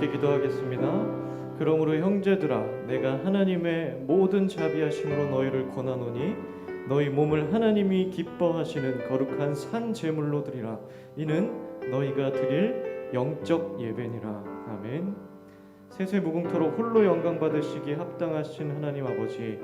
함께 기도하겠습니다. 그러므로 형제들아, 내가 하나님의 모든 자비하심으로 너희를 권하노니 너희 몸을 하나님이 기뻐하시는 거룩한 산 제물로 드리라. 이는 너희가 드릴 영적 예배니라. 아멘. 세세무궁토록 홀로 영광 받으시기에 합당하신 하나님 아버지,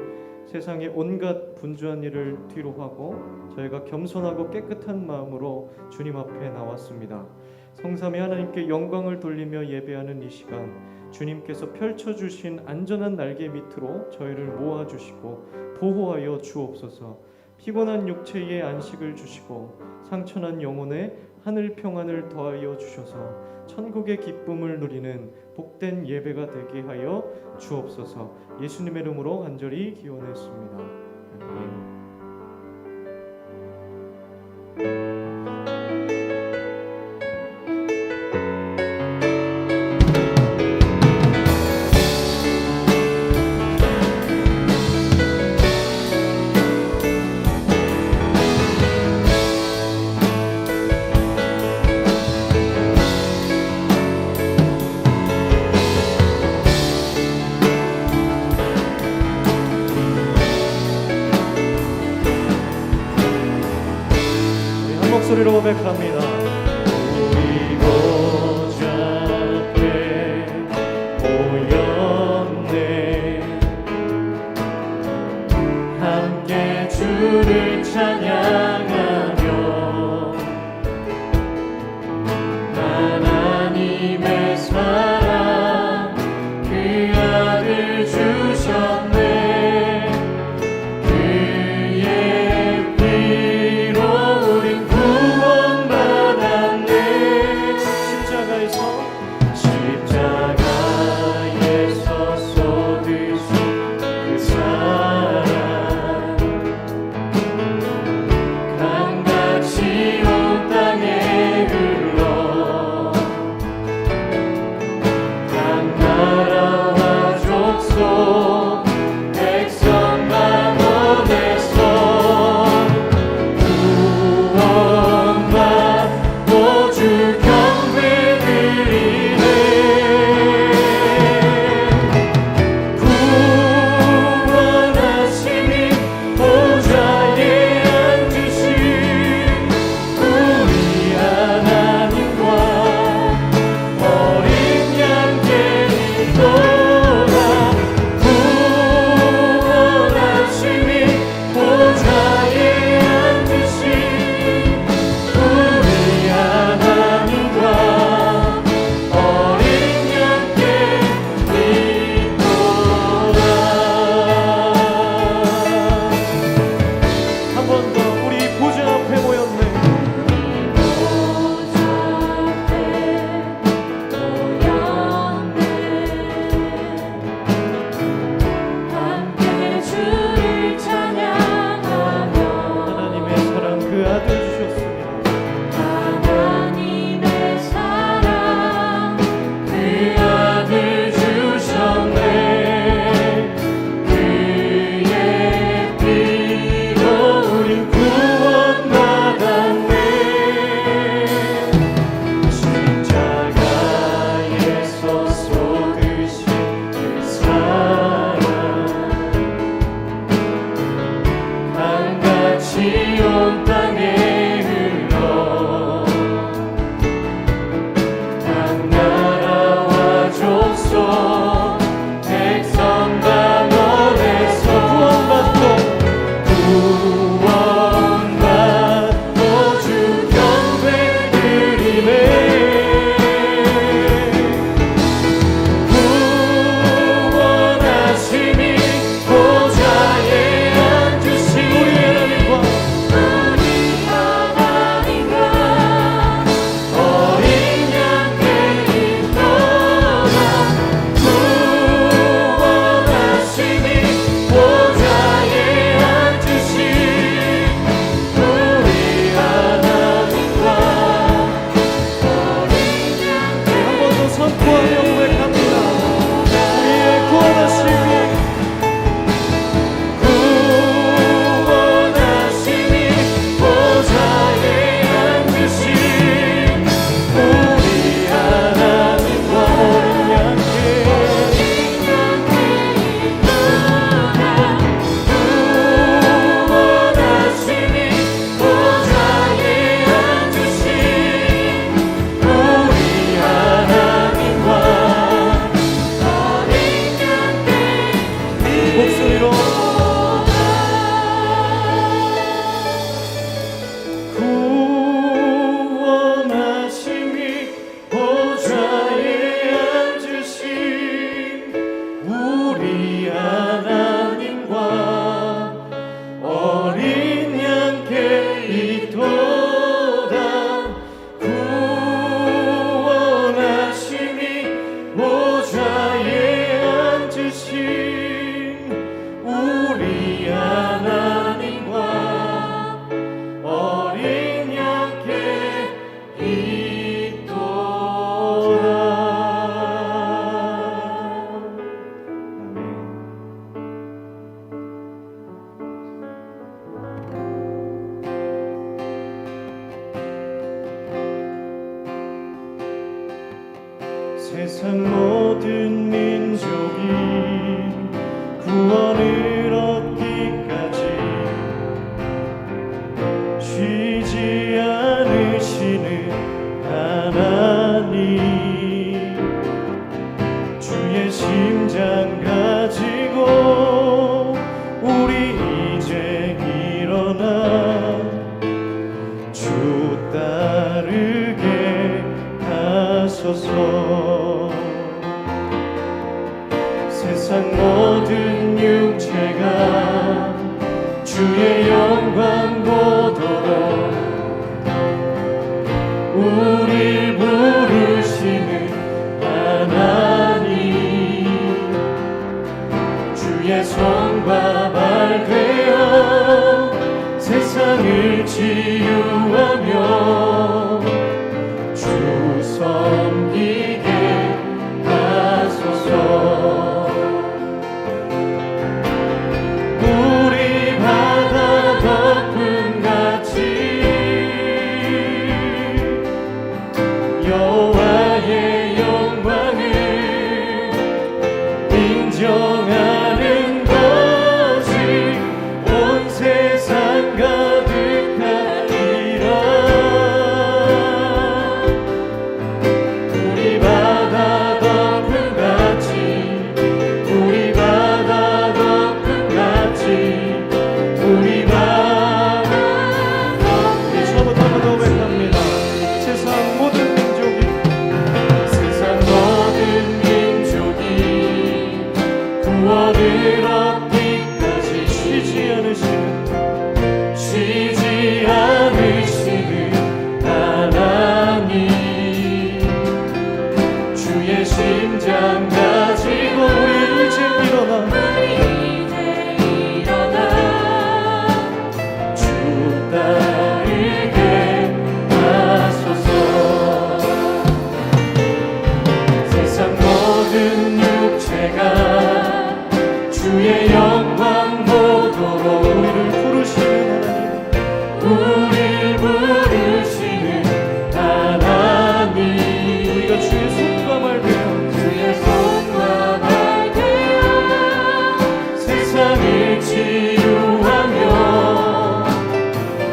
세상의 온갖 분주한 일을 뒤로 하고 저희가 겸손하고 깨끗한 마음으로 주님 앞에 나왔습니다. 성삼위 하나님께 영광을 돌리며 예배하는 이 시간, 주님께서 펼쳐주신 안전한 날개 밑으로 저희를 모아주시고 보호하여 주옵소서. 피곤한 육체에 안식을 주시고 상처난 영혼에 하늘 평안을 더하여 주셔서 천국의 기쁨을 누리는 복된 예배가 되게 하여 주옵소서. 예수님의 이름으로 간절히 기원했습니다. 아멘. 소리로 고백합니다. 우리 보좌 앞에 모였네. 함께 주를 찬양하며 하나님의 사랑 그 아들 주셨네. 모든 민족이 구원을 얻기까지 쉬지 않으시는 하나님, 주의 심장 가지고 우리 이제 일어나 주 따르게 하소서. 세상 모든 육체가 주의 영광 보도록 우릴 부르시는 하나님, 주의 손과 발 되어 세상을 치유하며 주 섬기게 하소서. 우리 바다 덮음같이 여호와의 영광을 인정하는 것이 온 세상 가득하리라. 우리 바다 덮음같이, 우리 바다 덮음같이, 우리 바다 덮음같이. 처음부터 한번 더 고백합니다. 세상 모든 민족이, 세상 모든 민족이 구원을 얻기까지 쉬지 않으시는 하나님, 주의 심장 가지고 우리 이제 일어나 주 따르게 하소서. 세상 모든 육체가 주의 영광 보도록 우리를 부르시는 하나님, 우릴 부르시는 하나님, 우리가 주의 손과 말 되어 세상을 치유하며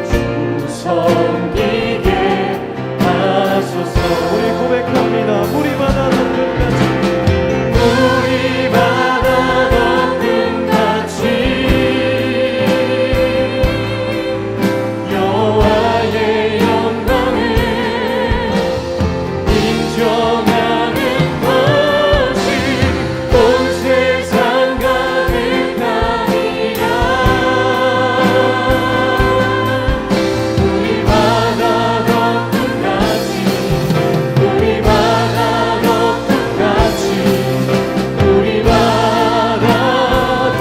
주 섬기게 하소서. 우리 고백합니다. 우리 바다 덮음같이, 우리 바다 덮음같이 여호와의 영광을 인정하는 것이 온 세상 가득하리라. 우리 바다 덮음같이, 우리 바다 덮음같이, 우리 바다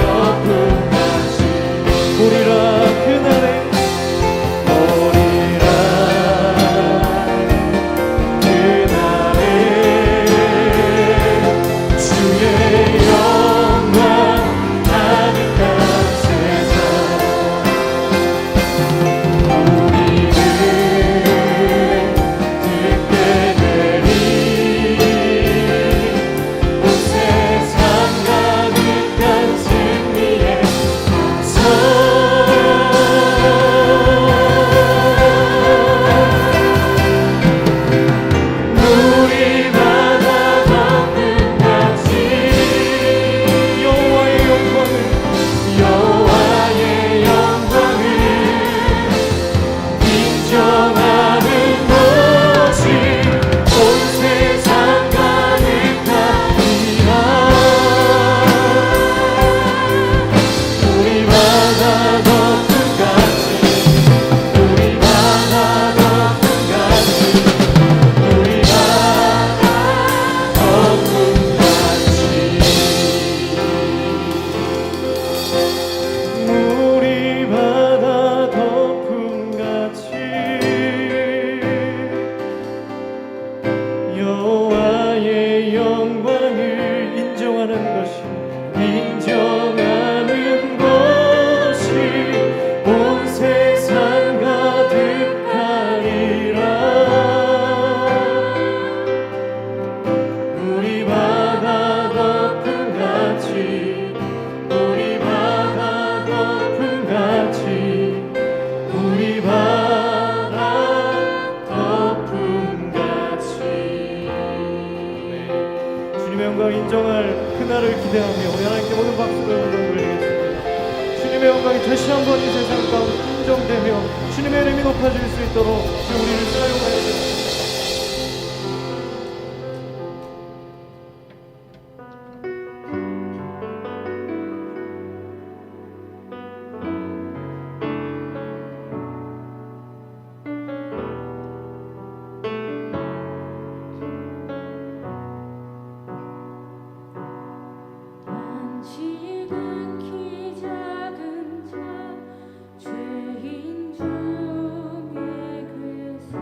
덮음같이 우리라. 그날에 오리라. 그날에 주의 영광 가득한 세상 우리를 듣게 되리. 온 세상 가득한 승리의 선 우리 바다 덮음같이 여호와의 영광을 인정하는 것이 온 세상 가득하리라. 우리 바다 덮음같이, 우리 바다 덮음같이, 우리 바다 덮음같이, 우리 바다 덮음같이 여호와의 영광을 인정하는 것이 온 세상 가득하리라. 우리 주님의 영광 인정할 그날을 기대하며 우리 하나님께 모든 박수로 영광 돌리겠습니다. 주님의 영광이 다시 한번 이 세상 가운데 인정되며 주님의 이름이 높아질 수 있도록 주 우리를 사용하여 주옵소서. 지극히 작은 자 죄인 중에 괴수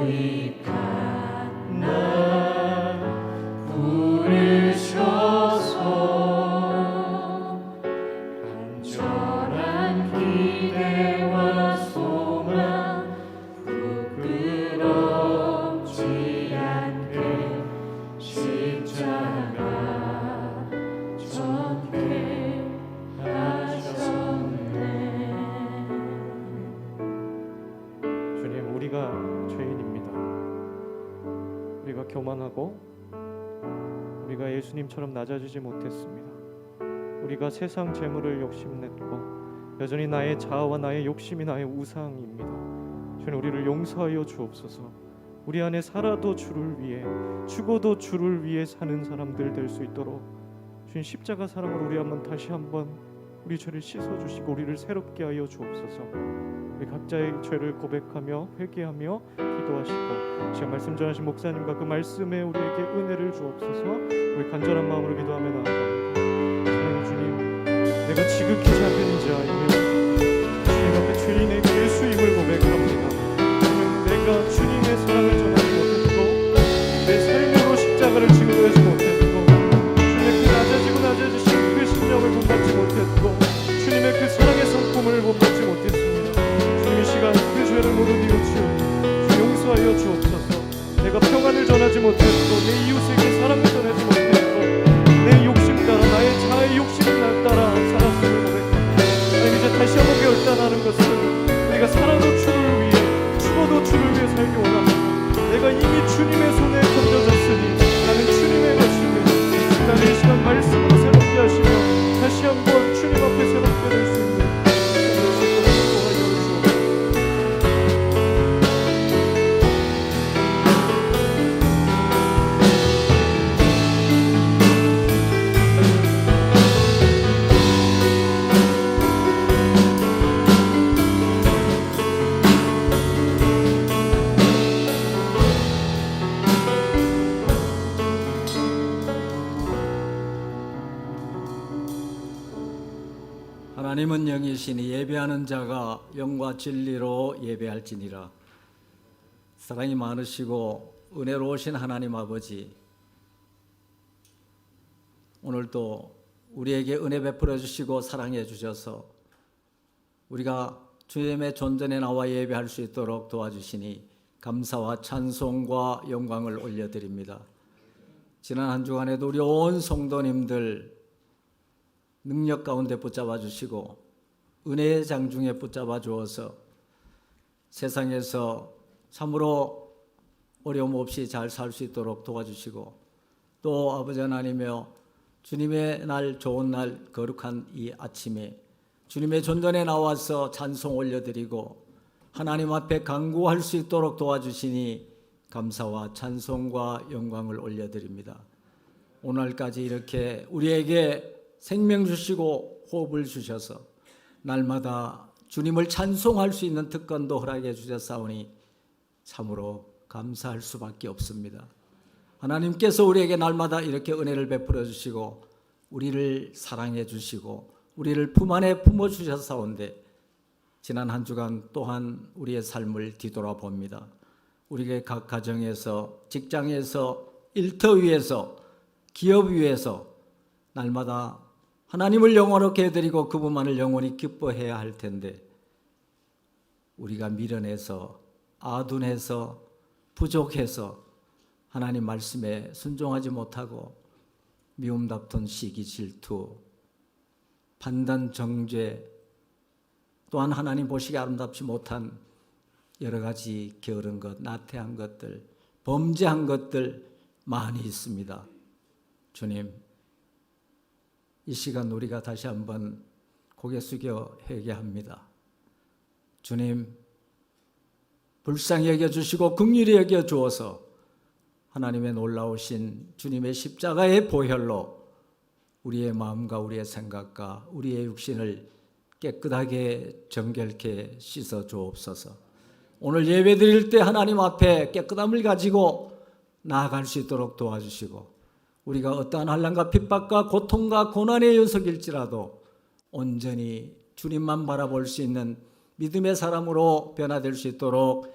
유익한 날 부르셔서 간절한 기대와 소망 부끄럽지 않게 십자가 전개 하셨네. 주님, 우리가 죄인입니다. 우리가 교만하고 우리가 예수님처럼 낮아지지 못했습니다. 우리가 세상 재물을 욕심냈고 여전히 나의 자아와 나의 욕심이 나의 우상입니다. 주님, 우리를 용서하여 주옵소서. 우리 안에 살아도 주를 위해 죽어도 주를 위해 사는 사람들 될 수 있도록 주님 십자가 사랑으로 우리 다시 한번 우리 죄를 씻어주시고 우리를 새롭게 하여 주옵소서. 우리 각자의 죄를 고백하며 회개하며 기도하시고 지금 말씀 전하신 목사님과 그 말씀에 우리에게 은혜를 주옵소서. 우리 간절한 마음으로 기도하며 나아갑니다. 주님, 내가 지극히 작은 자이며 주님 앞에 죄인의 괴수임을 고백합니다. 주님, 내가 주님의 사랑을 전하지 못했고 내 삶으로 십자가를 증거하지 못했고 주님의 그 낮아지신 그 심령을 본받지 못했고 주님의 그 사랑의 성품을 본받지 못했습니다. 주님, 이 시간 그 죄를 모두 뉘우치우니 용서하여 주옵소서. 내가 평안을 전하지 못했고 내 이웃에게 사랑을 전하지 못했고 내 욕심 따라 나의 자아의 욕심을 따라 살았음을 고백합니다. 이제 다시 한번 결단하는 것은 우리가 살아도 주를 위해 죽어도 주를 위해 살기 원합니다. 내가 이미 주님의 손에 던져졌으니 나는 주님의 것이며 나는 이 시간 말씀으로 새롭게 하시며 다시 한번 주님 앞에 새롭게 될 수 있는 하나님은 영이시니 예배하는 자가 영과 진리로 예배할지니라. 사랑이 많으시고 은혜로우신 하나님 아버지, 오늘도 우리에게 은혜 베풀어 주시고 사랑해 주셔서 우리가 주님의 존전에 나와 예배할 수 있도록 도와주시니 감사와 찬송과 영광을 올려드립니다. 지난 한 주간에도 우리 온 성도님들 능력 가운데 붙잡아 주시고 은혜의 장중에 붙잡아 주어서 세상에서 참으로 어려움 없이 잘 살 수 있도록 도와주시고 또 아버지 하나님이여 주님의 날 좋은 날 거룩한 이 아침에 주님의 존전에 나와서 찬송 올려드리고 하나님 앞에 간구할 수 있도록 도와주시니 감사와 찬송과 영광을 올려드립니다. 오늘까지 이렇게 우리에게 생명 주시고 호흡을 주셔서 날마다 주님을 찬송할 수 있는 특권도 허락해 주셨사오니 참으로 감사할 수밖에 없습니다. 하나님께서 우리에게 날마다 이렇게 은혜를 베풀어 주시고 우리를 사랑해 주시고 우리를 품 안에 품어 주셨사온데 지난 한 주간 또한 우리의 삶을 뒤돌아봅니다. 우리의 각 가정에서 직장에서 일터 위에서 기업 위에서 날마다 하나님을 영원하게 해드리고 그분만을 영원히 기뻐해야 할 텐데 우리가 미련해서 아둔해서 부족해서 하나님 말씀에 순종하지 못하고 미움 다툰 시기 질투 판단 정죄 또한 하나님 보시기에 아름답지 못한 여러 가지 게으른 것 나태한 것들 범죄한 것들 많이 있습니다. 주님 이 시간 우리가 다시 한번 고개 숙여 회개합니다. 주님 불쌍히 여겨주시고 긍휼히 여겨주어서 하나님의 놀라우신 주님의 십자가의 보혈로 우리의 마음과 우리의 생각과 우리의 육신을 깨끗하게 정결케 씻어 주옵소서. 오늘 예배 드릴 때 하나님 앞에 깨끗함을 가지고 나아갈 수 있도록 도와주시고 우리가 어떠한 환난과 핍박과 고통과 고난의 녀석일지라도 온전히 주님만 바라볼 수 있는 믿음의 사람으로 변화될 수 있도록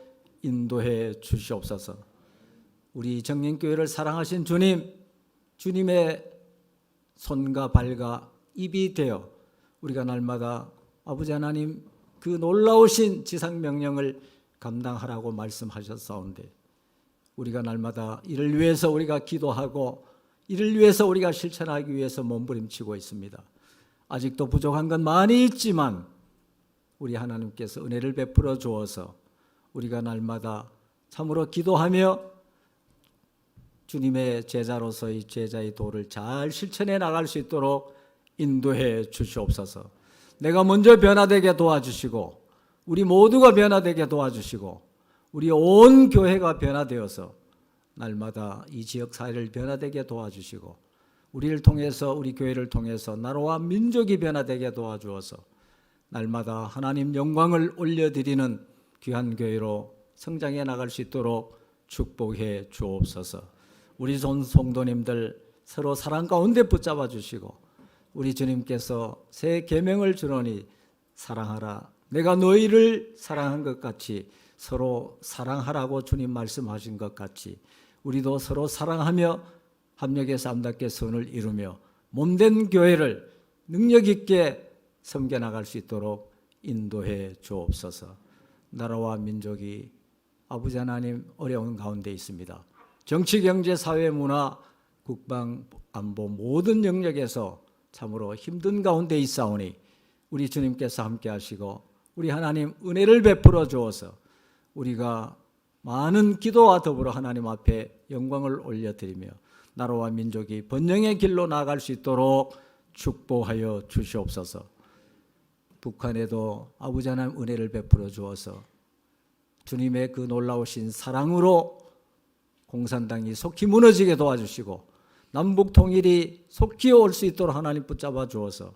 인도해 주시옵소서. 우리 정림교회를 사랑하신 주님, 주님의 손과 발과 입이 되어 우리가 날마다 아버지 하나님 그 놀라우신 지상명령을 감당하라고 말씀하셨사온데, 우리가 날마다 이를 위해서 우리가 기도하고 이를 위해서 우리가 실천하기 위해서 몸부림치고 있습니다. 아직도 부족한 건 많이 있지만 우리 하나님께서 은혜를 베풀어 주어서 우리가 날마다 참으로 기도하며 주님의 제자로서의 제자의 도를 잘 실천해 나갈 수 있도록 인도해 주시옵소서. 내가 먼저 변화되게 도와주시고 우리 모두가 변화되게 도와주시고 우리 온 교회가 변화되어서 날마다 이 지역 사회를 변화되게 도와주시고 우리를 통해서 우리 교회를 통해서 나라와 민족이 변화되게 도와주어서 날마다 하나님 영광을 올려드리는 귀한 교회로 성장해 나갈 수 있도록 축복해 주옵소서. 우리 성도님들 서로 사랑 가운데 붙잡아 주시고 우리 주님께서 새 계명을 주노니 사랑하라, 내가 너희를 사랑한 것 같이 서로 사랑하라고 주님 말씀하신 것 같이 우리도 서로 사랑하며 합력해서 아름답게 선을 이루며 몸된 교회를 능력 있게 섬겨나갈 수 있도록 인도해 주옵소서. 나라와 민족이 아버지 하나님 어려운 가운데 있습니다. 정치, 경제, 사회, 문화, 국방, 안보 모든 영역에서 참으로 힘든 가운데 있사오니 우리 주님께서 함께 하시고 우리 하나님 은혜를 베풀어 주어서 우리가 많은 기도와 더불어 하나님 앞에 영광을 올려드리며 나라와 민족이 번영의 길로 나아갈 수 있도록 축복하여 주시옵소서. 북한에도 아버지 하나님 은혜를 베풀어 주어서 주님의 그 놀라우신 사랑으로 공산당이 속히 무너지게 도와주시고 남북 통일이 속히 올 수 있도록 하나님 붙잡아 주어서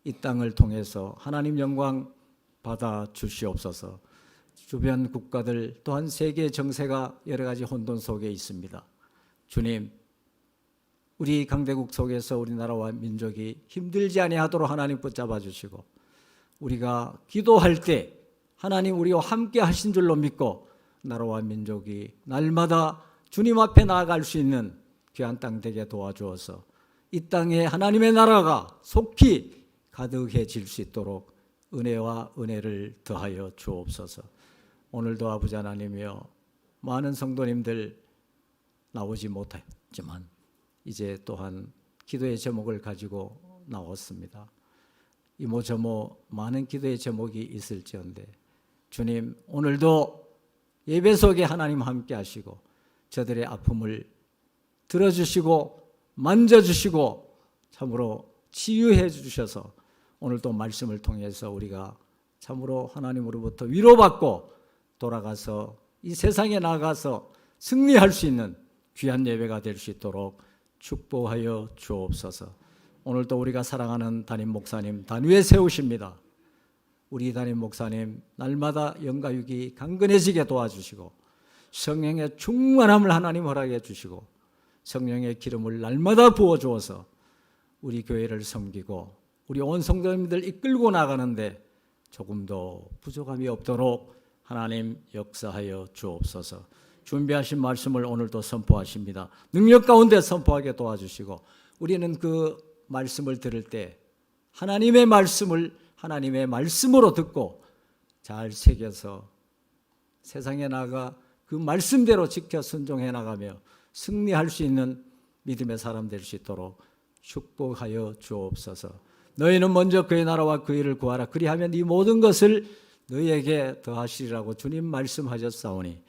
이 땅을 통해서 하나님 영광 받아 주시옵소서. 주변 국가들 또한 세계 정세가 여러 가지 혼돈 속에 있습니다. 주님, 우리 강대국 속에서 우리나라와 민족이 힘들지 아니하도록 하나님 붙잡아 주시고 우리가 기도할 때 하나님 우리와 함께 하신 줄로 믿고 나라와 민족이 날마다 주님 앞에 나아갈 수 있는 귀한 땅 되게 도와주어서 이 땅에 하나님의 나라가 속히 가득해질 수 있도록 은혜와 은혜를 더하여 주옵소서. 오늘도 아버지 하나님이여 많은 성도님들 나오지 못했지만 이제 또한 기도의 제목을 가지고 나왔습니다. 이모저모 많은 기도의 제목이 있을지언데 주님 오늘도 예배 속에 하나님 함께 하시고 저들의 아픔을 들어주시고 만져주시고 참으로 치유해 주셔서 오늘도 말씀을 통해서 우리가 참으로 하나님으로부터 위로받고 돌아가서 이 세상에 나가서 승리할 수 있는 귀한 예배가 될 수 있도록 축복하여 주옵소서. 오늘도 우리가 사랑하는 담임 목사님 단위에 세우십니다. 우리 담임 목사님 날마다 영가육이 강건해지게 도와주시고 성령의 충만함을 하나님 허락해 주시고 성령의 기름을 날마다 부어주어서 우리 교회를 섬기고 우리 온 성도님들 이끌고 나가는데 조금도 부족함이 없도록 하나님 역사하여 주옵소서. 준비하신 말씀을 오늘도 선포하십니다. 능력 가운데 선포하게 도와주시고 우리는 그 말씀을 들을 때 하나님의 말씀을 하나님의 말씀으로 듣고 잘 새겨서 세상에 나가 그 말씀대로 지켜 순종해 나가며 승리할 수 있는 믿음의 사람 될 수 있도록 축복하여 주옵소서. 너희는 먼저 그의 나라와 그 일을 구하라. 그리하면 이 모든 것을 너희에게 더하시리라고 주님 말씀하셨사오니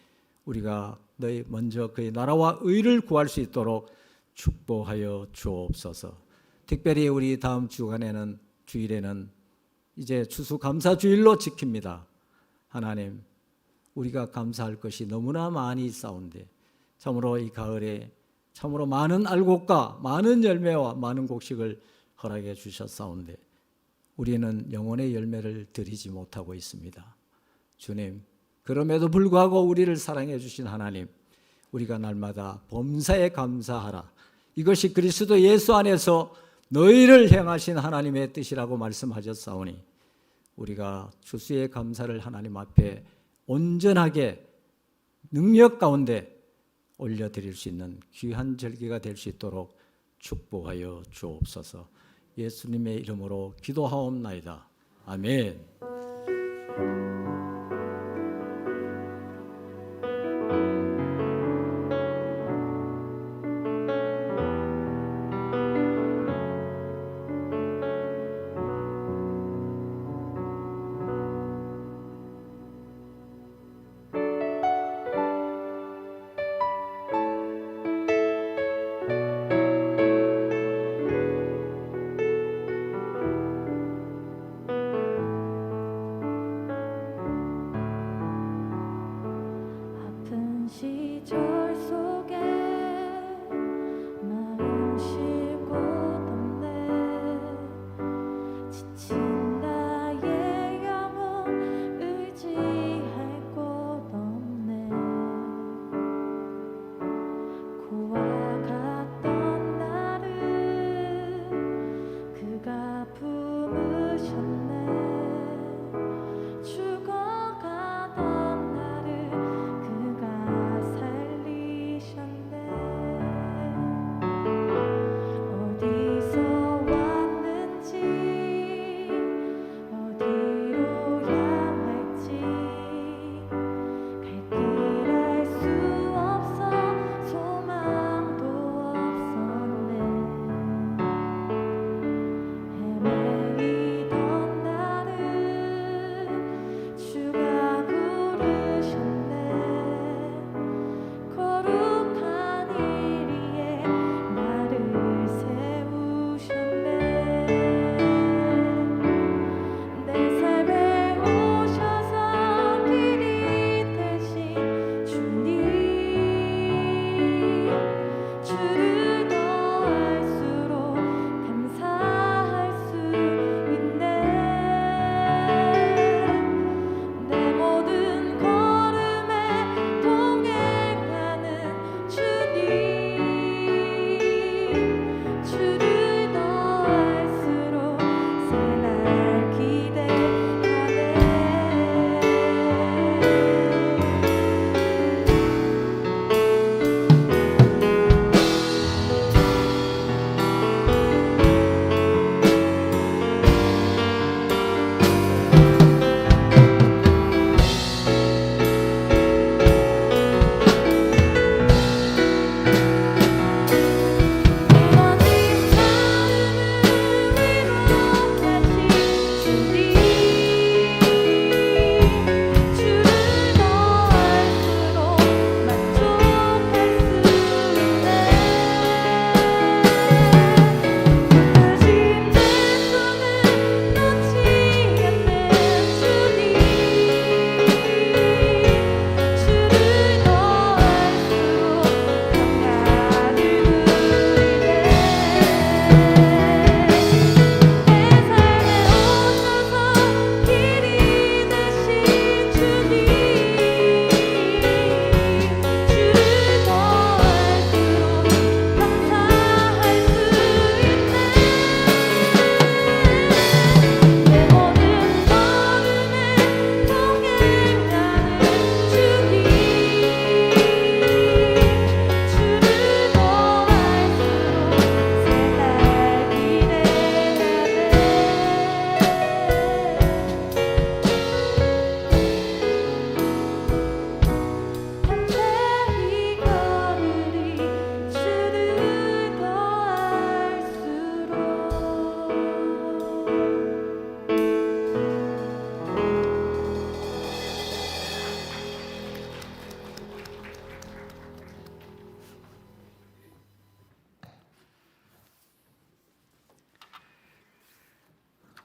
우리가 너희 먼저 그의 나라와 의를 구할 수 있도록 축복하여 주옵소서. 특별히 우리 다음 주간에는 주일에는 이제 추수감사주일로 지킵니다. 하나님, 우리가 감사할 것이 너무나 많이 있사온데 참으로 이 가을에 참으로 많은 알곡과 많은 열매와 많은 곡식을 허락해 주셨사온데 우리는 영혼의 열매를 드리지 못하고 있습니다. 주님, 그럼에도 불구하고 우리를 사랑해 주신 하나님, 우리가 날마다 범사에 감사하라. 이것이 그리스도 예수 안에서 너희를 향하신 하나님의 뜻이라고 말씀하셨사오니 우리가 추수의 감사를 하나님 앞에 온전하게 능력 가운데 올려드릴 수 있는 귀한 절기가 될 수 있도록 축복하여 주옵소서. 예수님의 이름으로 기도하옵나이다. 아멘. 아픈 시절 속에 마음 쉴 곳 없네. 지친 나의 영혼 의지할 곳 없네. 고와 같던 나를 그가 품으셨네. 죽어가던 나를 그가 살리셨네. 어디서 왔는지 어디로 향할지 갈 길 알 수 없어 소망도 없었네. 헤매이던 나를 주가 부르셨네. 거룩한 일 위에 나를 세우셨네. 내 삶에 오셔서 길이 되신 주님, 주를 더할수록 감사할 수 있네. 내 모든 걸음에 동행하는 주님, 주를 더할수록 새날 기대하네. 무너진 삶을 위로하신 주님, 주를 더할수록 만족할 수 있네. 부르신 내 손을 놓지 않는 주님, 주를 더할수록 평안을 누리네. 내 삶에 오셔서 길이 되신 주님, 주를 더할수록 감사할 수 있네. 내 모든 걸음에 동행하는 주님, 주를 더할수록 새날 기대하네. 담대히 걸으리 주를 더할수록.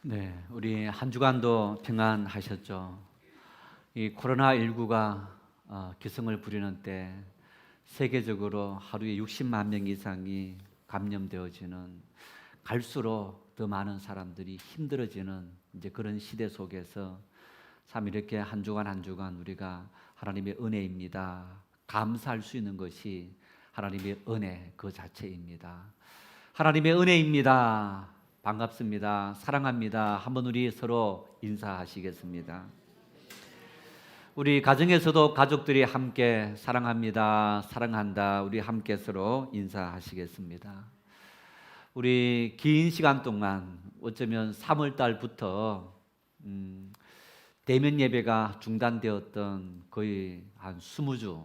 네, 우리 한 주간도 평안하셨죠? 이 코로나19가 기승을 부리는 때 세계적으로 하루에 60만 명 이상이 감염되어지는, 갈수록 더 많은 사람들이 힘들어지는 이제 그런 시대 속에서 참 이렇게 한 주간 한 주간 우리가 하나님의 은혜입니다. 감사할 수 있는 것이 하나님의 은혜 그 자체입니다. 하나님의 은혜입니다. 반갑습니다. 사랑합니다. 한번 우리 서로 인사하시겠습니다. 우리 가정에서도 가족들이 함께 사랑합니다, 사랑한다, 우리 함께 서로 인사하시겠습니다. 우리 긴 시간 동안 어쩌면 3월 달부터 대면 예배가 중단되었던 거의 한 20주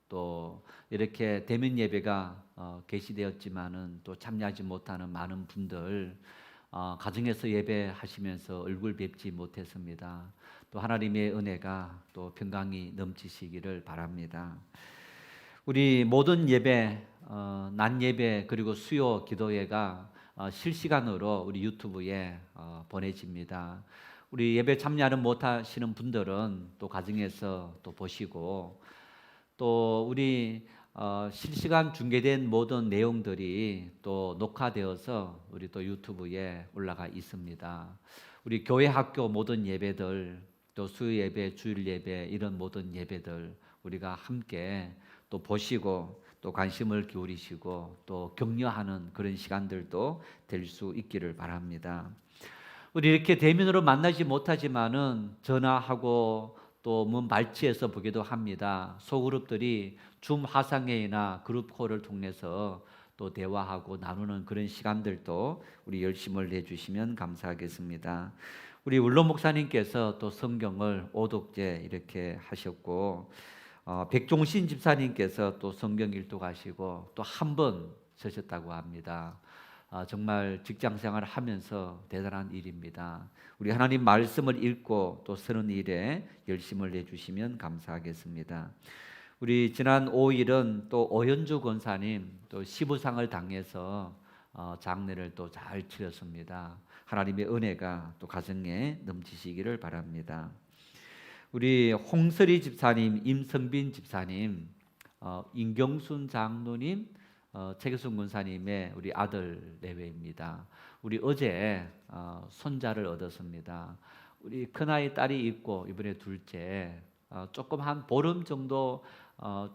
또 이렇게 대면 예배가 개시되었지만은 또 참여하지 못하는 많은 분들 가정에서 예배하시면서 얼굴 뵙지 못했습니다. 또 하나님의 은혜가 또 평강이 넘치시기를 바랍니다. 우리 모든 예배, 낮 예배 그리고 수요 기도회가 실시간으로 우리 유튜브에 보내집니다. 우리 예배 참여하는 못하시는 분들은 또 가정에서 또 보시고 또 우리 실시간 중계된 모든 내용들이 또 녹화되어서 우리 또 유튜브에 올라가 있습니다. 우리 교회 학교 모든 예배들 또 수요 예배, 주일 예배 이런 모든 예배들 우리가 함께 또 보시고 또 관심을 기울이시고 또 격려하는 그런 시간들도 될 수 있기를 바랍니다. 우리 이렇게 대면으로 만나지 못하지만은 전화하고 또 문 발치해서 보기도 합니다. 소그룹들이 줌 화상회의나 그룹콜을 통해서 또 대화하고 나누는 그런 시간들도 우리 열심을 내주시면 감사하겠습니다. 우리 울로 목사님께서 또 성경을 오독제 이렇게 하셨고 백종신 집사님께서 또 성경 일독하시고 또 한 번 서셨다고 합니다. 정말 직장생활을 하면서 대단한 일입니다. 우리 하나님 말씀을 읽고 또 쓰는 일에 열심을 내주시면 감사하겠습니다. 우리 지난 5일은 또 오현주 권사님 또 시부상을 당해서 장례를 또 잘 치렀습니다. 하나님의 은혜가 또 가정에 넘치시기를 바랍니다. 우리 홍설이 집사님, 임성빈 집사님, 임경순 장로님, 최규순 권사님의 우리 아들 내외입니다. 우리 어제 손자를 얻었습니다. 우리 큰아이 딸이 있고 이번에 둘째 조금 한 보름 정도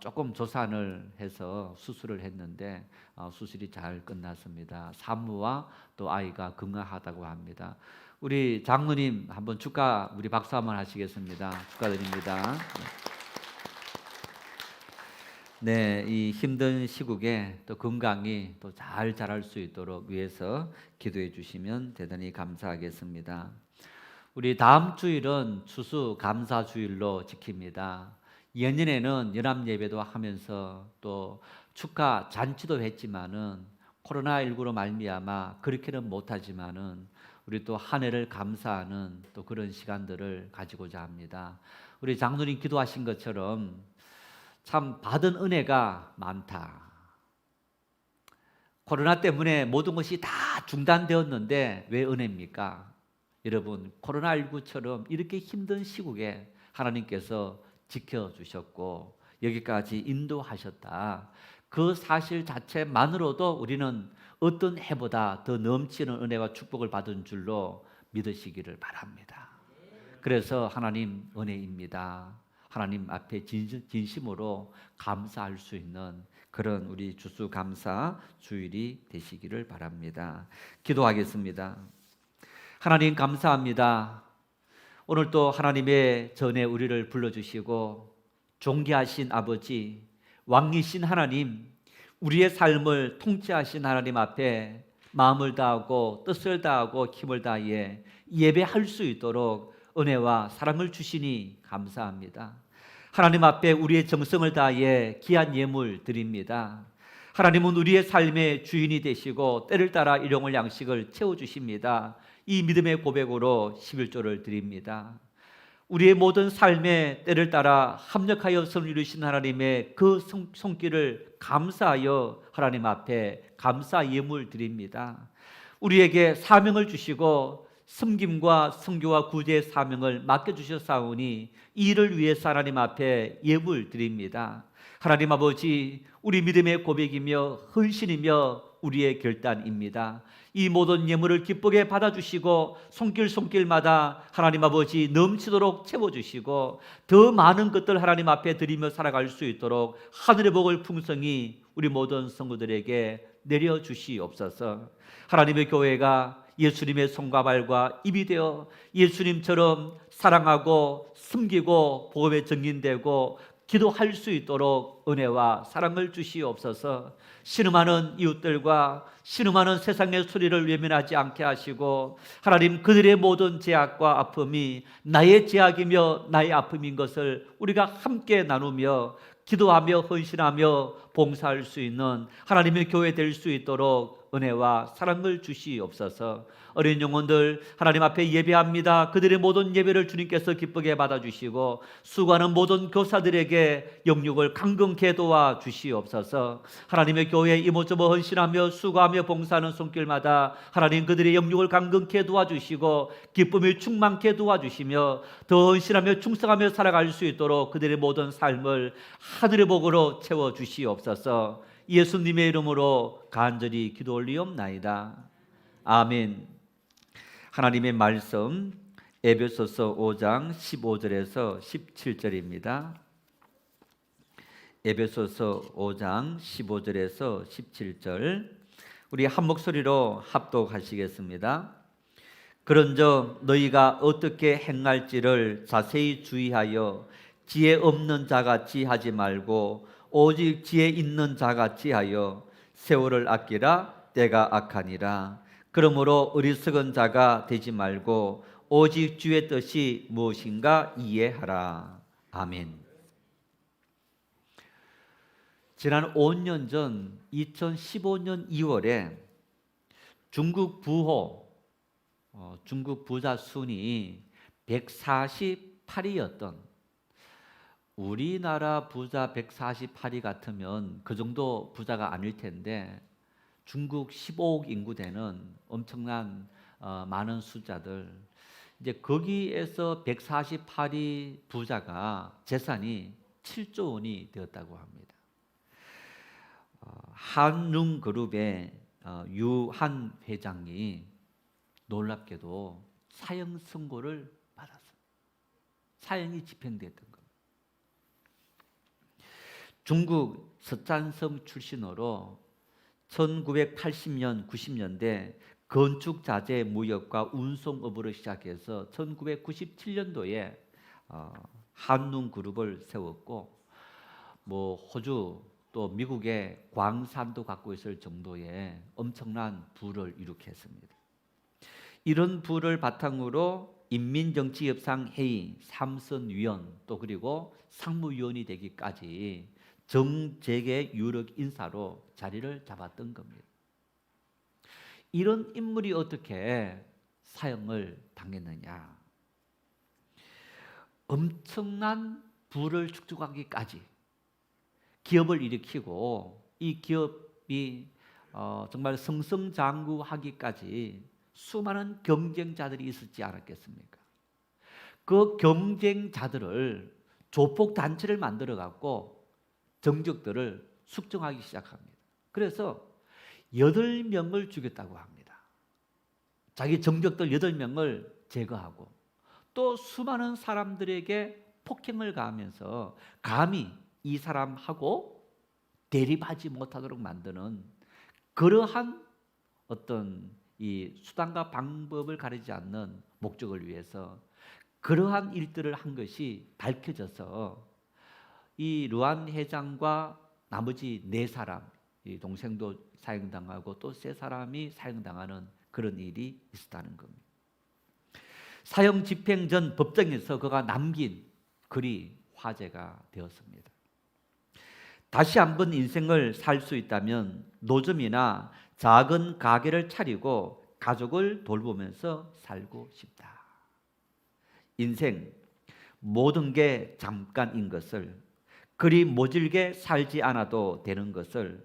조금 조산을 해서 수술을 했는데 수술이 잘 끝났습니다. 산모와 또 아이가 건강하다고 합니다. 우리 장로님 한번 축하 우리 박수 한번 하시겠습니다. 축하드립니다. 네, 이 힘든 시국에 또 건강히 또 잘 자랄 수 있도록 위해서 기도해 주시면 대단히 감사하겠습니다. 우리 다음 주일은 추수 감사 주일로 지킵니다. 예년에는 연합 예배도 하면서 또 축하 잔치도 했지만은 코로나19로 말미암아 그렇게는 못하지만은 우리 또 한 해를 감사하는 또 그런 시간들을 가지고자 합니다. 우리 장로님 기도하신 것처럼 참 받은 은혜가 많다. 코로나 때문에 모든 것이 다 중단되었는데 왜 은혜입니까? 여러분, 코로나19처럼 이렇게 힘든 시국에 하나님께서 지켜주셨고 여기까지 인도하셨다. 그 사실 자체만으로도 우리는 어떤 해보다 더 넘치는 은혜와 축복을 받은 줄로 믿으시기를 바랍니다. 그래서 하나님 은혜입니다. 하나님 앞에 진심으로 감사할 수 있는 그런 우리 추수감사 주일이 되시기를 바랍니다. 기도하겠습니다. 하나님 감사합니다. 오늘 또 하나님의 전에 우리를 불러주시고 존귀하신 아버지, 왕이신 하나님, 우리의 삶을 통치하신 하나님 앞에 마음을 다하고 뜻을 다하고 힘을 다해 예배할 수 있도록 은혜와 사랑을 주시니 감사합니다. 하나님 앞에 우리의 정성을 다해 귀한 예물 드립니다. 하나님은 우리의 삶의 주인이 되시고 때를 따라 일용할 양식을 채워주십니다. 이 믿음의 고백으로 11조를 드립니다. 우리의 모든 삶의 때를 따라 합력하여 선을 이루신 하나님의 그 손길을 감사하여 하나님 앞에 감사 예물 드립니다. 우리에게 사명을 주시고 섬김과 선교와 구제의 사명을 맡겨주셨사오니 이 일을 위해서 하나님 앞에 예물 드립니다. 하나님 아버지, 우리 믿음의 고백이며 헌신이며 우리의 결단입니다. 이 모든 예물을 기쁘게 받아주시고 손길마다 하나님 아버지 넘치도록 채워주시고 더 많은 것들 하나님 앞에 드리며 살아갈 수 있도록 하늘의 복을 풍성히 우리 모든 성도들에게 내려주시옵소서. 하나님의 교회가 예수님의 손과 발과 입이 되어 예수님처럼 사랑하고 섬기고 복음에 증인되고 기도할 수 있도록 은혜와 사랑을 주시옵소서. 신음하는 이웃들과 신음하는 세상의 소리를 외면하지 않게 하시고, 하나님, 그들의 모든 죄악과 아픔이 나의 죄악이며 나의 아픔인 것을 우리가 함께 나누며 기도하며 헌신하며 봉사할 수 있는 하나님의 교회 될 수 있도록 은혜와 사랑을 주시옵소서. 어린 영혼들 하나님 앞에 예배합니다. 그들의 모든 예배를 주님께서 기쁘게 받아주시고, 수고하는 모든 교사들에게 영육을 강건케 도와주시옵소서. 하나님의 교회에 이모저모 헌신하며 수고하며 봉사하는 손길마다 하나님, 그들의 영육을 강건케 도와주시고 기쁨이 충만케 도와주시며 더 헌신하며 충성하며 살아갈 수 있도록 그들의 모든 삶을 하늘의 복으로 채워주시옵소서. 예수님의 이름으로 간절히 기도 올리옵나이다. 아멘. 하나님의 말씀 에베소서 5장 15절에서 17절입니다. 에베소서 5장 15절에서 17절, 우리 한 목소리로 합독하시겠습니다. 그런즉 너희가 어떻게 행할지를 자세히 주의하여 지혜 없는 자같이 하지 말고 오직 지혜 있는 자같이 하여 세월을 아끼라. 때가 악하니라. 그러므로 어리석은 자가 되지 말고 오직 주의 뜻이 무엇인가 이해하라. 아멘. 지난 5년 전 2015년 2월에 중국 부자 순위 148위였던, 우리나라 부자 148위 같으면 그 정도 부자가 아닐 텐데, 중국 15억 인구 되는 엄청난 많은 숫자들, 이제 거기에서 148위 부자가 재산이 7조 원이 되었다고 합니다. 한릉그룹의 유한 회장이 놀랍게도 사형 선고를 받았어요. 사형이 집행됐던 겁니다. 중국 서짠성 출신으로 1980년, 90년대 건축자재 무역과 운송업으로 시작해서 1997년도에 한농그룹을 세웠고, 호주 또 미국의 광산도 갖고 있을 정도의 엄청난 부를 일으켰습니다. 이런 부를 바탕으로 인민정치협상회의 3선위원, 또 그리고 상무위원이 되기까지 정재계 유력 인사로 자리를 잡았던 겁니다. 이런 인물이 어떻게 사형을 당했느냐? 엄청난 부를 축적하기까지 기업을 일으키고, 이 기업이 정말 승승장구하기까지 수많은 경쟁자들이 있었지 않았겠습니까? 그 경쟁자들을 조폭 단체를 만들어 갖고 정적들을 숙청하기 시작합니다. 그래서 8명을 죽였다고 합니다. 자기 정적들 8명을 제거하고, 또 수많은 사람들에게 폭행을 가하면서 감히 이 사람하고 대립하지 못하도록 만드는 그러한 어떤 이 수단과 방법을 가리지 않는 목적을 위해서 그러한 일들을 한 것이 밝혀져서 이 르완 회장과 나머지 4사람, 이 동생도 사형당하고 또 3사람이 사형당하는 그런 일이 있었다는 겁니다. 사형 집행 전 법정에서 그가 남긴 글이 화제가 되었습니다. 다시 한번 인생을 살 수 있다면 노점이나 작은 가게를 차리고 가족을 돌보면서 살고 싶다. 인생 모든 게 잠깐인 것을, 그리 모질게 살지 않아도 되는 것을,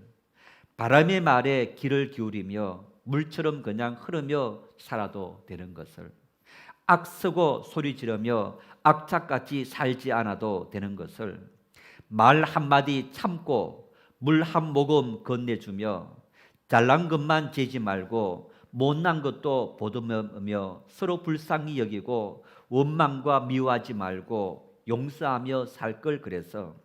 바람의 말에 귀를 기울이며 물처럼 그냥 흐르며 살아도 되는 것을, 악쓰고 소리 지르며 악착같이 살지 않아도 되는 것을, 말 한마디 참고 물 한 모금 건네주며 잘난 것만 재지 말고 못난 것도 보듬으며 서로 불쌍히 여기고 원망과 미워하지 말고 용서하며 살 걸 그래서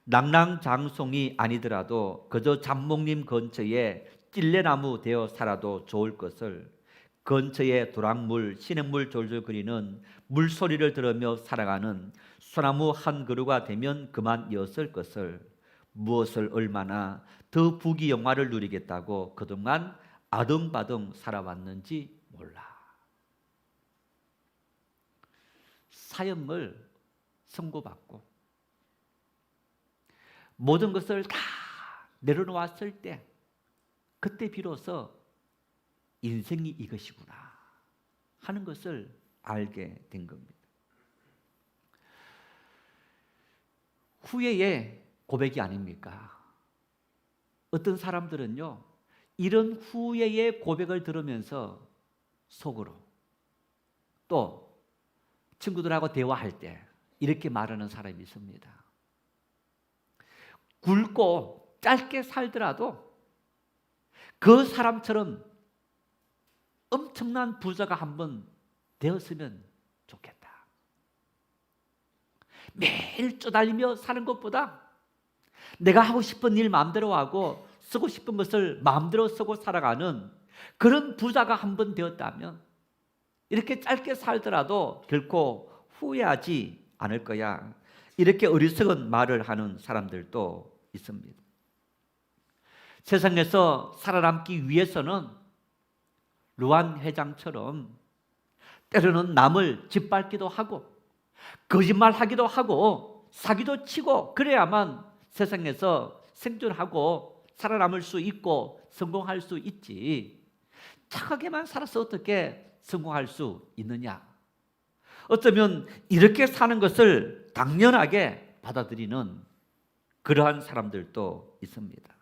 낭랑장송이 아니더라도 그저 잡목림 근처에 찔레나무 되어 살아도 좋을 것을, 근처에 도랑물, 시냇물 졸졸 거리는 물소리를 들으며 살아가는 소나무 한 그루가 되면 그만이었을 것을, 무엇을 얼마나 더 부귀 영화를 누리겠다고 그동안 아등바등 살아왔는지 몰라. 사형을 선고받고 모든 것을 다 내려놓았을 때, 그때 비로소 인생이 이것이구나 하는 것을 알게 된 겁니다. 후회의 고백이 아닙니까? 어떤 사람들은요, 이런 후회의 고백을 들으면서 속으로, 또 친구들하고 대화할 때 이렇게 말하는 사람이 있습니다. 굵고 짧게 살더라도 그 사람처럼 엄청난 부자가 한번 되었으면 좋겠다. 매일 쪼달리며 사는 것보다 내가 하고 싶은 일 마음대로 하고 쓰고 싶은 것을 마음대로 쓰고 살아가는 그런 부자가 한번 되었다면 이렇게 짧게 살더라도 결코 후회하지 않을 거야. 이렇게 어리석은 말을 하는 사람들도 있습니다. 세상에서 살아남기 위해서는 루안 회장처럼 때로는 남을 짓밟기도 하고 거짓말하기도 하고 사기도 치고 그래야만 세상에서 생존하고 살아남을 수 있고 성공할 수 있지, 착하게만 살아서 어떻게 성공할 수 있느냐. 어쩌면 이렇게 사는 것을 당연하게 받아들이는 그러한 사람들도 있습니다.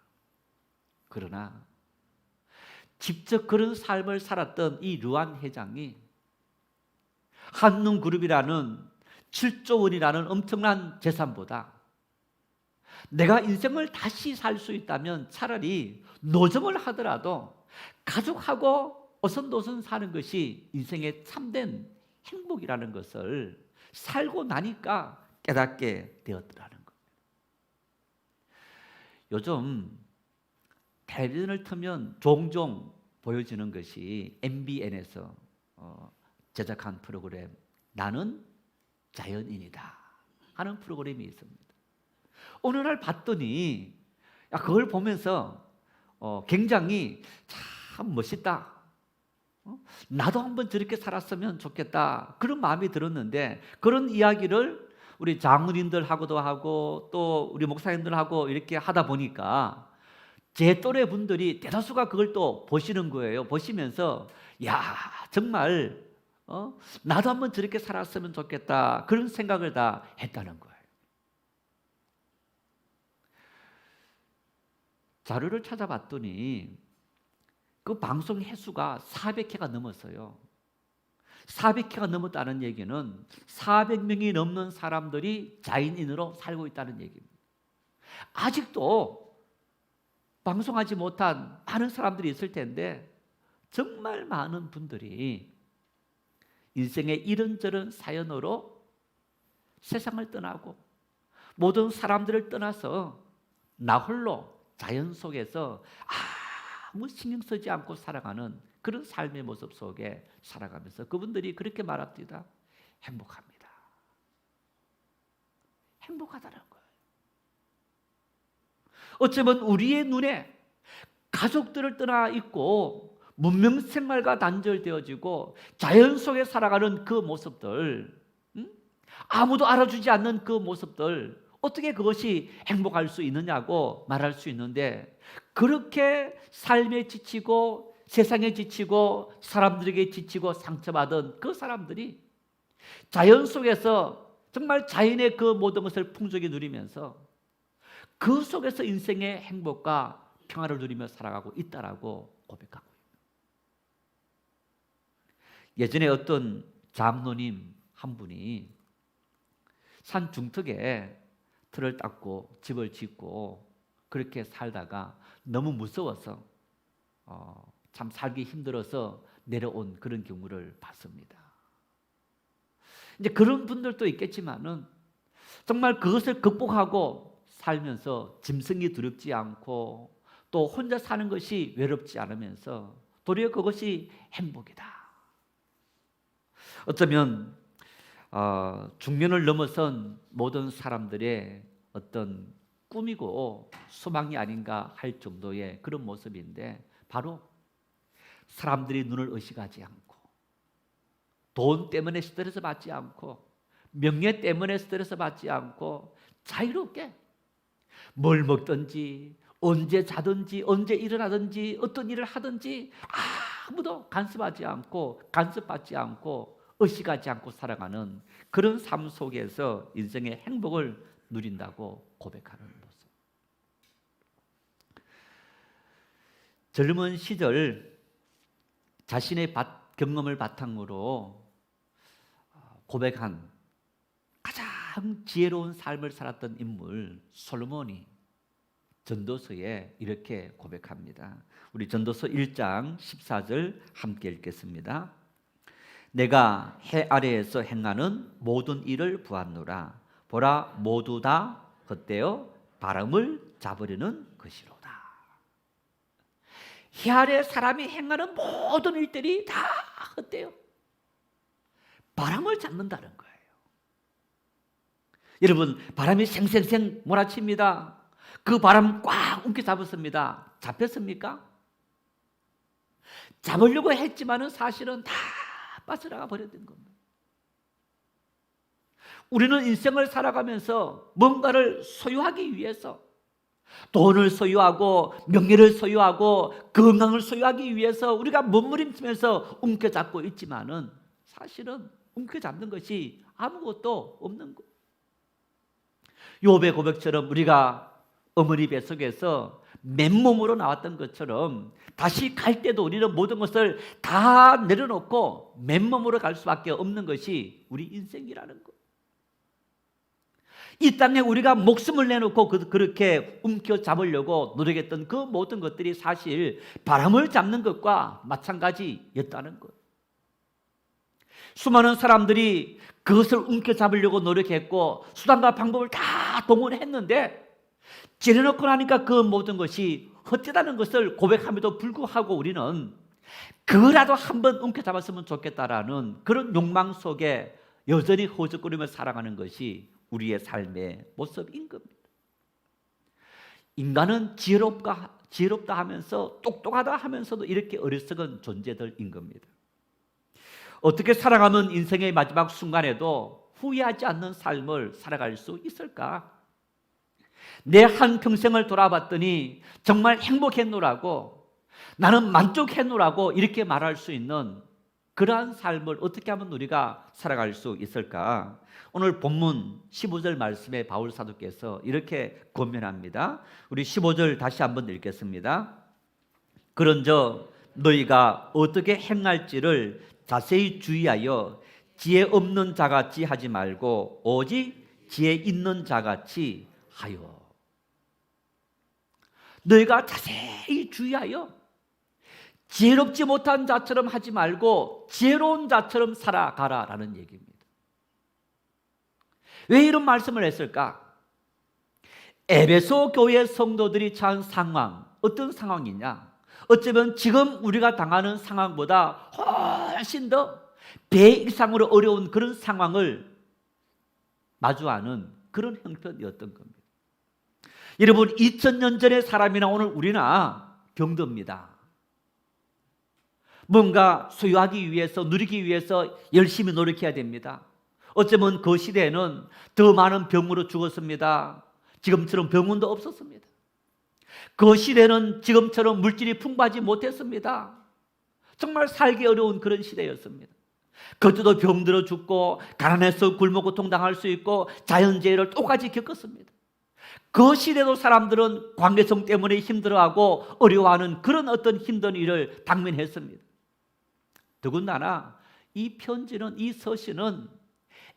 그러나 직접 그런 삶을 살았던 이 루안 회장이 한눈그룹이라는 7조 원이라는 엄청난 재산보다 내가 인생을 다시 살 수 있다면 차라리 노점을 하더라도 가족하고 어선도선 사는 것이 인생의 참된 행복이라는 것을 살고 나니까 깨닫게 되었더라는 거예요. 요즘 텔레비전을 틀면 종종 보여지는 것이 MBN에서 제작한 프로그램 나는 자연인이다 하는 프로그램이 있습니다. 어느 날 봤더니 그걸 보면서 굉장히 참 멋있다, 나도 한번 저렇게 살았으면 좋겠다 그런 마음이 들었는데, 그런 이야기를 우리 장로님들하고도 하고 또 우리 목사님들하고 이렇게 하다 보니까 제 또래 분들이 대다수가 그걸 또 보시는 거예요. 보시면서 야 정말 나도 한번 저렇게 살았으면 좋겠다 그런 생각을 다 했다는 거예요. 자료를 찾아봤더니 그 방송 횟수가 400회가 넘었어요. 400회가 넘었다는 얘기는 400명이 넘는 사람들이 자연인으로 살고 있다는 얘기입니다. 아직도 방송하지 못한 많은 사람들이 있을 텐데 정말 많은 분들이 인생의 이런저런 사연으로 세상을 떠나고 모든 사람들을 떠나서 나 홀로 자연 속에서 아무 신경 쓰지 않고 살아가는 그런 삶의 모습 속에 살아가면서 그분들이 그렇게 말합니다. 행복합니다. 행복하다는 거예요. 어쩌면 우리의 눈에 가족들을 떠나 있고 문명생활과 단절되어지고 자연 속에 살아가는 그 모습들, 아무도 알아주지 않는 그 모습들, 어떻게 그것이 행복할 수 있느냐고 말할 수 있는데, 그렇게 삶에 지치고 세상에 지치고 사람들에게 지치고 상처받은 그 사람들이 자연 속에서 정말 자연의 그 모든 것을 풍족히 누리면서 그 속에서 인생의 행복과 평화를 누리며 살아가고 있다라고 고백하고 있습니다. 예전에 어떤 장로님 한 분이 산 중턱에 틀을 닦고 집을 짓고 그렇게 살다가 너무 무서워서 참 살기 힘들어서 내려온 그런 경우를 봤습니다. 이제 그런 분들도 있겠지만은 정말 그것을 극복하고 살면서 짐승이 두렵지 않고 또 혼자 사는 것이 외롭지 않으면서 도리어 그것이 행복이다. 어쩌면 중년을 넘어선 모든 사람들의 어떤 꿈이고 소망이 아닌가 할 정도의 그런 모습인데, 바로 사람들이 눈을 의식하지 않고, 돈 때문에 스트레스 받지 않고, 명예 때문에 스트레스 받지 않고, 자유롭게 뭘 먹든지 언제 자든지 언제 일어나든지 어떤 일을 하든지 아무도 간섭하지 않고 간섭받지 않고 의식하지 않고 살아가는 그런 삶 속에서 인생의 행복을 누린다고 고백하는 모습. 젊은 시절 자신의 경험을 바탕으로 고백한 가장 지혜로운 삶을 살았던 인물 솔로몬이 전도서에 이렇게 고백합니다. 우리 전도서 1장 14절 함께 읽겠습니다. 내가 해 아래에서 행하는 모든 일을 보았노라. 보라, 모두 다 헛되어 바람을 잡으려는 것이로다. 해 아래 사람이 행하는 모든 일들이 다 헛되어 바람을 잡는다는 거예요. 여러분, 바람이 생생생 몰아칩니다. 그 바람 꽉 움켜잡았습니다. 잡혔습니까? 잡으려고 했지만은 사실은 다 빠져나가 버렸던 겁니다. 우리는 인생을 살아가면서 뭔가를 소유하기 위해서, 돈을 소유하고 명예를 소유하고 건강을 소유하기 위해서 우리가 몸부림치면서 움켜잡고 있지만은 사실은 움켜잡는 것이 아무것도 없는 것. 욥의 고백처럼 우리가 어머니 뱃속에서 맨몸으로 나왔던 것처럼 다시 갈 때도 우리는 모든 것을 다 내려놓고 맨몸으로 갈 수밖에 없는 것이 우리 인생이라는 것. 이 땅에 우리가 목숨을 내놓고 그렇게 움켜잡으려고 노력했던 그 모든 것들이 사실 바람을 잡는 것과 마찬가지였다는 것. 수많은 사람들이 그것을 움켜잡으려고 노력했고 수단과 방법을 다 동원했는데 지내놓고 나니까 그 모든 것이 헛되다는 것을 고백함에도 불구하고 우리는 그거라도 한번 움켜잡았으면 좋겠다라는 그런 욕망 속에 여전히 허우적거리며 살아가는 것이 우리의 삶의 모습인 겁니다. 인간은 지혜롭다 하면서 똑똑하다 하면서도 이렇게 어리석은 존재들인 겁니다. 어떻게 살아가면 인생의 마지막 순간에도 후회하지 않는 삶을 살아갈 수 있을까? 내 한평생을 돌아봤더니 정말 행복했노라고, 나는 만족했노라고 이렇게 말할 수 있는 그러한 삶을 어떻게 하면 우리가 살아갈 수 있을까? 오늘 본문 15절 말씀에 바울 사도께서 이렇게 권면합니다. 우리 15절 다시 한번 읽겠습니다. 그런저 너희가 어떻게 행할지를 자세히 주의하여 지혜 없는 자같이 하지 말고 오직 지혜 있는 자같이 하여. 너희가 자세히 주의하여 지혜롭지 못한 자처럼 하지 말고 지혜로운 자처럼 살아가라라는 얘기입니다. 왜 이런 말씀을 했을까? 에베소 교회 성도들이 처한 상황, 어떤 상황이냐? 어쩌면 지금 우리가 당하는 상황보다 훨씬 더 배 이상으로 어려운 그런 상황을 마주하는 그런 형편이었던 겁니다. 여러분, 2000년 전의 사람이나 오늘 우리나 병듭니다. 뭔가 소유하기 위해서, 누리기 위해서 열심히 노력해야 됩니다. 어쩌면 그 시대에는 더 많은 병으로 죽었습니다. 지금처럼 병원도 없었습니다. 그 시대는 지금처럼 물질이 풍부하지 못했습니다. 정말 살기 어려운 그런 시대였습니다. 그때도 병들어 죽고 가난해서 굶어 고통당할 수 있고 자연재해를 똑같이 겪었습니다. 그 시대도 사람들은 관계성 때문에 힘들어하고 어려워하는 그런 어떤 힘든 일을 당면했습니다. 더군다나 이 편지는, 이 서신은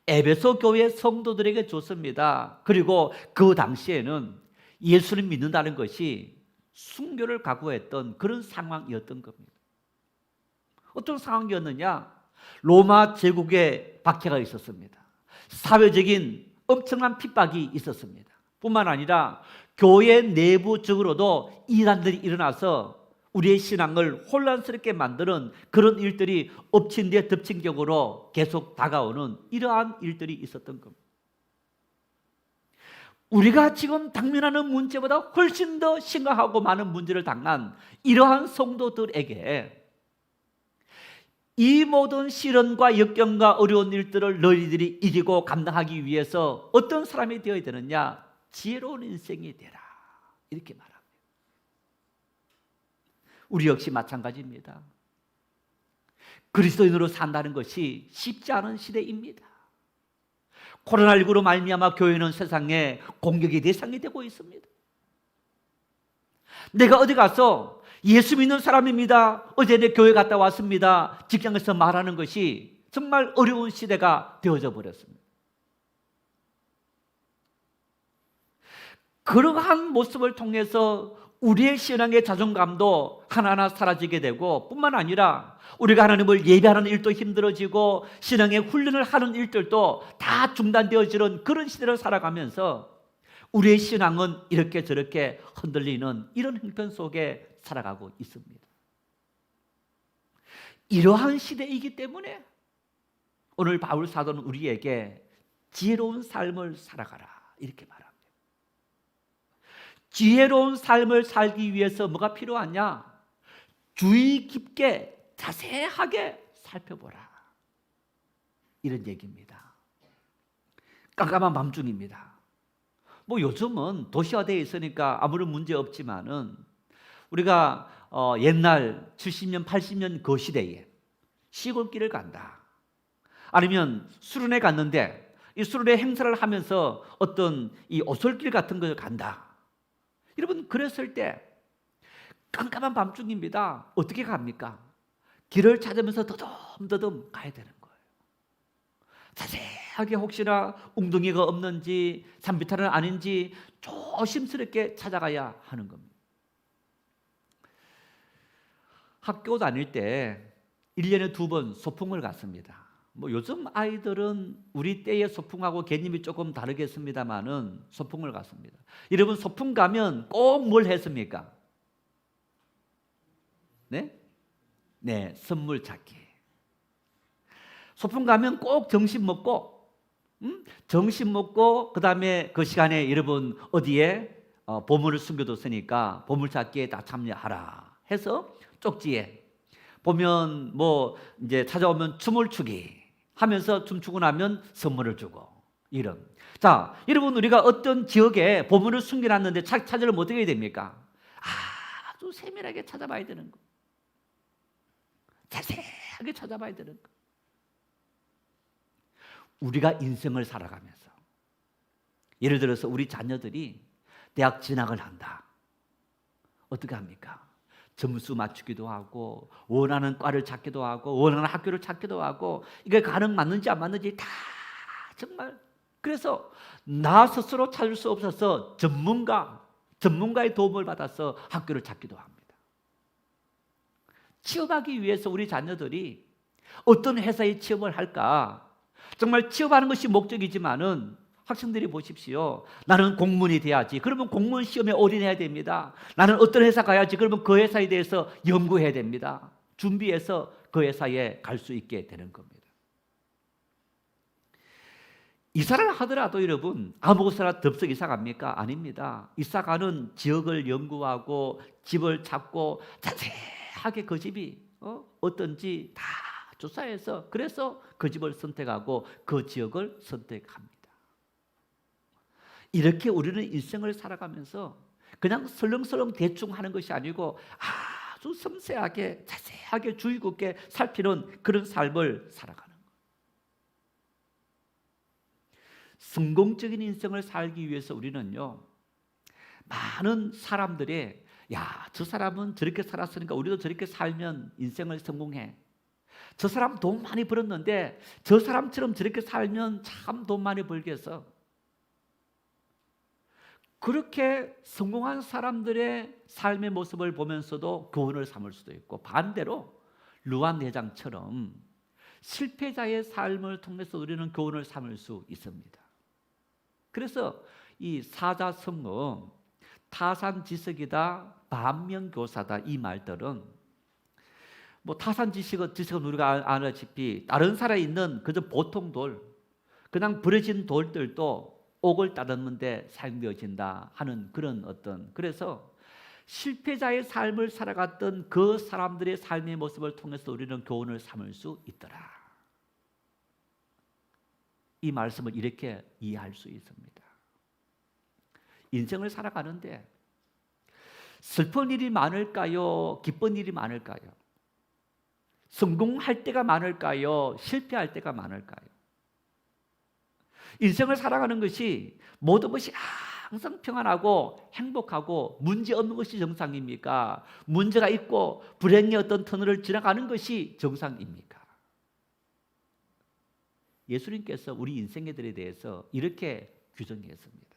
에베소 교회 성도들에게 줬습니다. 그리고 그 당시에는 예수를 믿는다는 것이 순교를 각오했던 그런 상황이었던 겁니다. 어떤 상황이었느냐? 로마 제국의 박해가 있었습니다. 사회적인 엄청난 핍박이 있었습니다. 뿐만 아니라 교회 내부적으로도 이단들이 일어나서 우리의 신앙을 혼란스럽게 만드는 그런 일들이 엎친 데 덮친 격으로 계속 다가오는 이러한 일들이 있었던 겁니다. 우리가 지금 당면하는 문제보다 훨씬 더 심각하고 많은 문제를 당한 이러한 성도들에게 이 모든 시련과 역경과 어려운 일들을 너희들이 이기고 감당하기 위해서 어떤 사람이 되어야 되느냐? 지혜로운 인생이 되라, 이렇게 말합니다. 우리 역시 마찬가지입니다. 그리스도인으로 산다는 것이 쉽지 않은 시대입니다. 코로나19로 말미암아 교회는 세상에 공격의 대상이 되고 있습니다. 내가 어디 가서 예수 믿는 사람입니다, 어제 내 교회 갔다 왔습니다, 직장에서 말하는 것이 정말 어려운 시대가 되어져 버렸습니다. 그러한 모습을 통해서 우리의 신앙의 자존감도 하나하나 사라지게 되고, 뿐만 아니라 우리가 하나님을 예배하는 일도 힘들어지고 신앙의 훈련을 하는 일들도 다 중단되어지는 그런 시대를 살아가면서 우리의 신앙은 이렇게 저렇게 흔들리는 이런 형편 속에 살아가고 있습니다. 이러한 시대이기 때문에 오늘 바울 사도는 우리에게 지혜로운 삶을 살아가라, 이렇게 말합니다. 지혜로운 삶을 살기 위해서 뭐가 필요하냐? 주의 깊게 자세하게 살펴보라, 이런 얘기입니다. 깜깜한 밤중입니다. 뭐 요즘은 도시화되어 있으니까 아무런 문제 없지만은 우리가 옛날 70년 80년 그 시대에 시골길을 간다, 아니면 수련회 갔는데 이 수련회 행사를 하면서 어떤 이 오솔길 같은 걸 간다. 여러분, 그랬을 때 깜깜한 밤중입니다. 어떻게 갑니까? 길을 찾으면서 더듬더듬 가야 되는 거예요. 자세하게 혹시나 웅덩이가 없는지 산비탈은 아닌지 조심스럽게 찾아가야 하는 겁니다. 학교 다닐 때 1년에 2번 소풍을 갔습니다. 뭐 요즘 아이들은 우리 때의 소풍하고 개념이 조금 다르겠습니다만은 소풍을 갔습니다. 여러분, 소풍 가면 꼭 뭘 했습니까? 네? 네, 선물 찾기. 소풍 가면 꼭 점심 먹고, 그 다음에 그 시간에 여러분 어디에 보물을 숨겨뒀으니까 보물 찾기에 다 참여하라 해서 쪽지에 보면 뭐 이제 찾아오면 춤을 추기 하면서 춤추고 나면 선물을 주고, 이런. 자, 여러분, 우리가 어떤 지역에 보물을 숨겨놨는데 찾으려면 어떻게 해야 됩니까? 아주 세밀하게 찾아봐야 되는 거, 자세하게 찾아봐야 되는 거. 우리가 인생을 살아가면서 예를 들어서 우리 자녀들이 대학 진학을 한다. 어떻게 합니까? 점수 맞추기도 하고 원하는 과를 찾기도 하고 원하는 학교를 찾기도 하고 이게 맞는지 안 맞는지 다 정말, 그래서 나 스스로 찾을 수 없어서 전문가의 도움을 받아서 학교를 찾기도 합니다. 취업하기 위해서 우리 자녀들이 어떤 회사에 취업을 할까, 정말 취업하는 것이 목적이지만은 학생들이 보십시오. 나는 공무원이 돼야지. 그러면 공무원 시험에 올인해야 됩니다. 나는 어떤 회사 가야지. 그러면 그 회사에 대해서 연구해야 됩니다. 준비해서 그 회사에 갈 수 있게 되는 겁니다. 이사를 하더라도 여러분 아무 곳이나 덥석 이사 갑니까? 아닙니다. 이사 가는 지역을 연구하고 집을 찾고 자세하게 그 집이 어떤지 다 조사해서, 그래서 그 집을 선택하고 그 지역을 선택합니다. 이렇게 우리는 인생을 살아가면서 그냥 설렁설렁 대충 하는 것이 아니고 아주 섬세하게 자세하게 주의 깊게 살피는 그런 삶을 살아가는 거예요. 성공적인 인생을 살기 위해서 우리는요, 많은 사람들의 저 사람은 저렇게 살았으니까 우리도 저렇게 살면 인생을 성공해. 저 사람 돈 많이 벌었는데 저 사람처럼 저렇게 살면 참 돈 많이 벌겠어. 그렇게 성공한 사람들의 삶의 모습을 보면서도 교훈을 삼을 수도 있고, 반대로 루안 대장처럼 실패자의 삶을 통해서 우리는 교훈을 삼을 수 있습니다. 그래서 이 사자성어, 타산지석이다, 반면교사다 이 말들은 뭐 타산지석은 우리가 아다시피 다른 살아 있는 그저 보통 돌, 그냥 버려진 돌들도 옥을 따듬는데 사용되어진다 하는 그런 어떤, 그래서 실패자의 삶을 살아갔던 그 사람들의 삶의 모습을 통해서 우리는 교훈을 삼을 수 있더라. 이 말씀을 이렇게 이해할 수 있습니다. 인생을 살아가는데 슬픈 일이 많을까요? 기쁜 일이 많을까요? 성공할 때가 많을까요? 실패할 때가 많을까요? 인생을 살아가는 것이 모든 것이 항상 평안하고 행복하고 문제 없는 것이 정상입니까? 문제가 있고 불행의 어떤 터널을 지나가는 것이 정상입니까? 예수님께서 우리 인생애들에 대해서 이렇게 규정했습니다.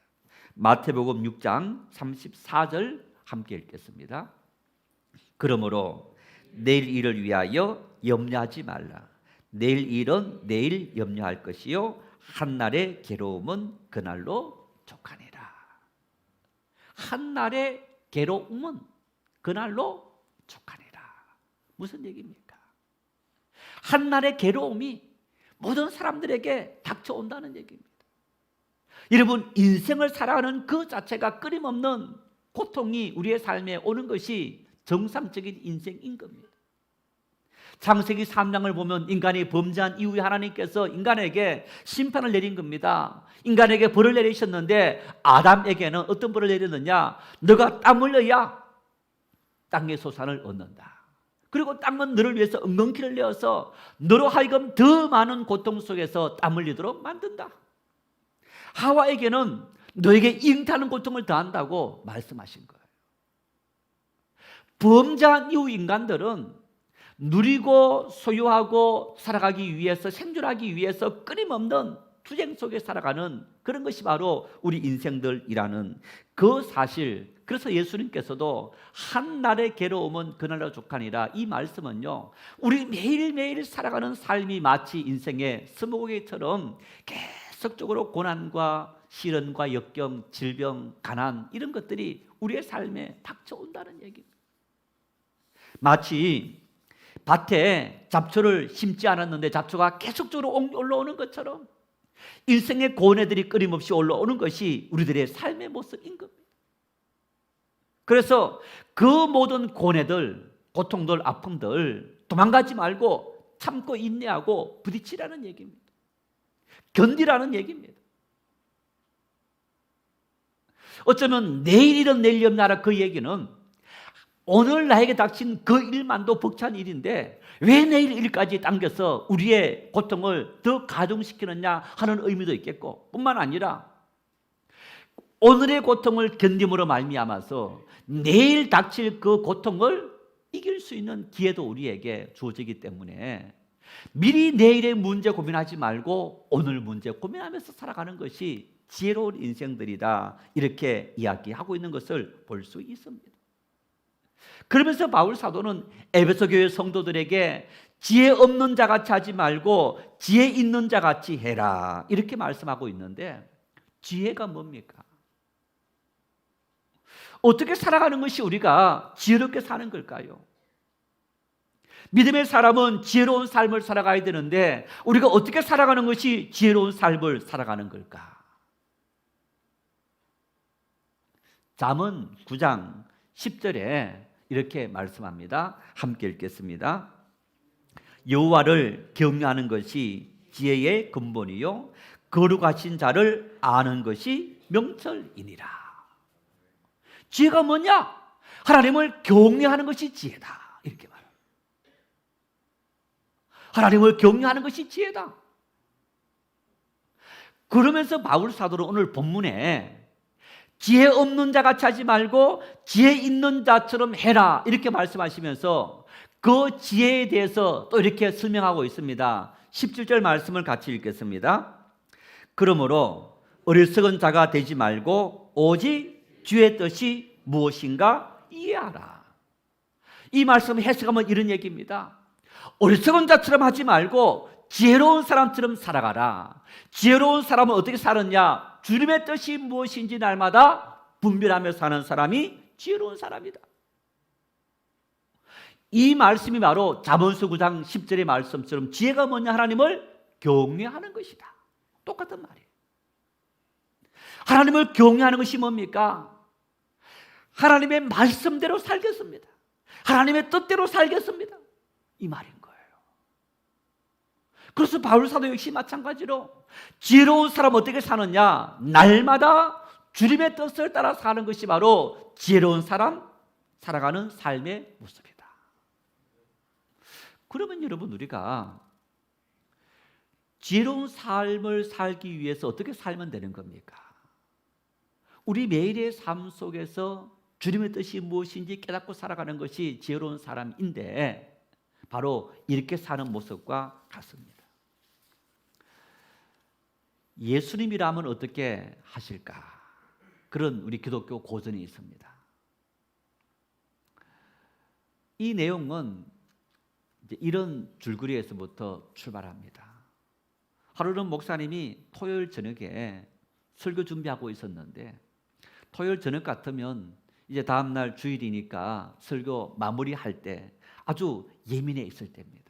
마태복음 6장 34절 함께 읽겠습니다. 그러므로 내일 일을 위하여 염려하지 말라. 내일 일은 내일 염려할 것이요 한날의 괴로움은 그날로 족하니라. 한날의 괴로움은 그날로 족하니라. 무슨 얘기입니까? 한날의 괴로움이 모든 사람들에게 닥쳐온다는 얘기입니다. 여러분, 인생을 살아가는 그 자체가 끊임없는 고통이 우리의 삶에 오는 것이 정상적인 인생인 겁니다. 창세기 3장을 보면 인간이 범죄한 이후에 하나님께서 인간에게 심판을 내린 겁니다. 인간에게 벌을 내리셨는데 아담에게는 어떤 벌을 내렸느냐? 너가 땀 흘려야 땅의 소산을 얻는다. 그리고 땅은 너를 위해서 엉겅퀴를 내어서 너로 하여금 더 많은 고통 속에서 땀 흘리도록 만든다. 하와에게는 너에게 잉타는 고통을 더한다고 말씀하신 거예요. 범죄한 이후 인간들은 누리고 소유하고 살아가기 위해서, 생존하기 위해서 끊임없는 투쟁 속에 살아가는 그런 것이 바로 우리 인생들이라는 그 사실. 그래서 예수님께서도 한날의 괴로움은 그날로 족하니라. 이 말씀은요, 우리 매일매일 살아가는 삶이 마치 인생의 스무고개처럼 계속적으로 고난과 시련과 역경, 질병, 가난 이런 것들이 우리의 삶에 닥쳐온다는 얘기입니다. 마치 밭에 잡초를 심지 않았는데 잡초가 계속적으로 올라오는 것처럼 인생의 고뇌들이 끊임없이 올라오는 것이 우리들의 삶의 모습인 겁니다. 그래서 그 모든 고뇌들, 고통들, 아픔들 도망가지 말고 참고 인내하고 부딪히라는 얘기입니다. 견디라는 얘기입니다. 어쩌면 내일 일은 내일 염려하라 그 얘기는 오늘 나에게 닥친 그 일만도 벅찬 일인데 왜 내일 일까지 당겨서 우리의 고통을 더 가중시키느냐 하는 의미도 있겠고, 뿐만 아니라 오늘의 고통을 견딤으로 말미암아서 내일 닥칠 그 고통을 이길 수 있는 기회도 우리에게 주어지기 때문에 미리 내일의 문제 고민하지 말고 오늘 문제 고민하면서 살아가는 것이 지혜로운 인생들이다, 이렇게 이야기하고 있는 것을 볼 수 있습니다. 그러면서 바울 사도는 에베소 교회 성도들에게 지혜 없는 자 같이 하지 말고 지혜 있는 자 같이 해라, 이렇게 말씀하고 있는데, 지혜가 뭡니까? 어떻게 살아가는 것이 우리가 지혜롭게 사는 걸까요? 믿음의 사람은 지혜로운 삶을 살아가야 되는데 우리가 어떻게 살아가는 것이 지혜로운 삶을 살아가는 걸까? 잠언 9장 10절에 이렇게 말씀합니다. 함께 읽겠습니다. 여호와를 경외하는 것이 지혜의 근본이요 거룩하신 자를 아는 것이 명철이니라. 지혜가 뭐냐? 하나님을 경외하는 것이 지혜다, 이렇게 말합니다. 하나님을 경외하는 것이 지혜다. 그러면서 바울 사도는 오늘 본문에 지혜 없는 자 같이 하지 말고 지혜 있는 자처럼 해라, 이렇게 말씀하시면서 그 지혜에 대해서 또 이렇게 설명하고 있습니다. 17절 말씀을 같이 읽겠습니다. 그러므로 어리석은 자가 되지 말고 오직 주의 뜻이 무엇인가 이해하라. 이 말씀 해석하면 이런 얘기입니다. 어리석은 자처럼 하지 말고 지혜로운 사람처럼 살아가라. 지혜로운 사람은 어떻게 사느냐? 주님의 뜻이 무엇인지 날마다 분별하며 사는 사람이 지혜로운 사람이다. 이 말씀이 바로 잠언서 9장 10절의 말씀처럼 지혜가 뭐냐? 하나님을 경외하는 것이다. 똑같은 말이에요. 하나님을 경외하는 것이 뭡니까? 하나님의 말씀대로 살겠습니다. 하나님의 뜻대로 살겠습니다. 이 말인 거예요. 그래서 바울 사도 역시 마찬가지로 지혜로운 사람 어떻게 사느냐? 날마다 주님의 뜻을 따라 사는 것이 바로 지혜로운 사람 살아가는 삶의 모습이다. 그러면 여러분, 우리가 지혜로운 삶을 살기 위해서 어떻게 살면 되는 겁니까? 우리 매일의 삶 속에서 주님의 뜻이 무엇인지 깨닫고 살아가는 것이 지혜로운 사람인데 바로 이렇게 사는 모습과 같습니다. 예수님이라면 어떻게 하실까? 그런 우리 기독교 고전이 있습니다. 이 내용은 이제 이런 줄거리에서부터 출발합니다. 하루는 목사님이 토요일 저녁에 설교 준비하고 있었는데 토요일 저녁 같으면 이제 다음날 주일이니까 설교 마무리할 때 아주 예민해 있을 때입니다.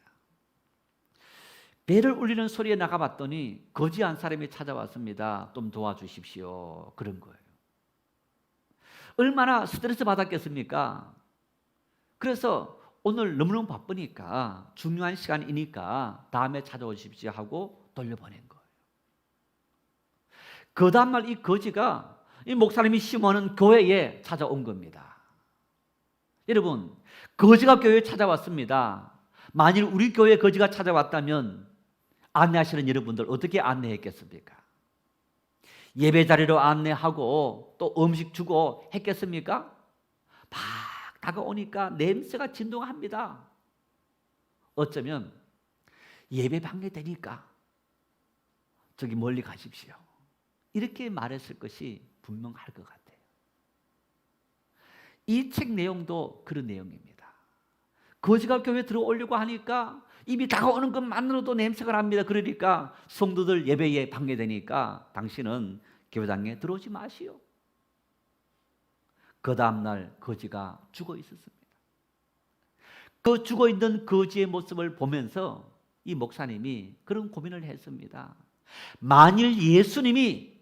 배를 울리는 소리에 나가봤더니 거지 한 사람이 찾아왔습니다. 좀 도와주십시오. 그런 거예요. 얼마나 스트레스 받았겠습니까? 그래서 오늘 너무너무 바쁘니까 중요한 시간이니까 다음에 찾아오십시오 하고 돌려보낸 거예요. 그 다음날 이 거지가 이 목사님이 심어놓은 교회에 찾아온 겁니다. 여러분, 거지가 교회에 찾아왔습니다. 만일 우리 교회에 거지가 찾아왔다면 안내하시는 여러분들 어떻게 안내했겠습니까? 예배 자리로 안내하고 또 음식 주고 했겠습니까? 막 다가오니까 냄새가 진동합니다. 어쩌면 예배 방해되니까 저기 멀리 가십시오. 이렇게 말했을 것이 분명할 것 같아요. 이 책 내용도 그런 내용입니다. 거지가 교회에 들어오려고 하니까 입이 다가오는 것만으로도 냄새가 납니다. 그러니까 성도들 예배에 방해되니까 당신은 교회당에 들어오지 마시오. 그 다음날 거지가 죽어 있었습니다. 그 죽어 있는 거지의 모습을 보면서 이 목사님이 그런 고민을 했습니다. 만일 예수님이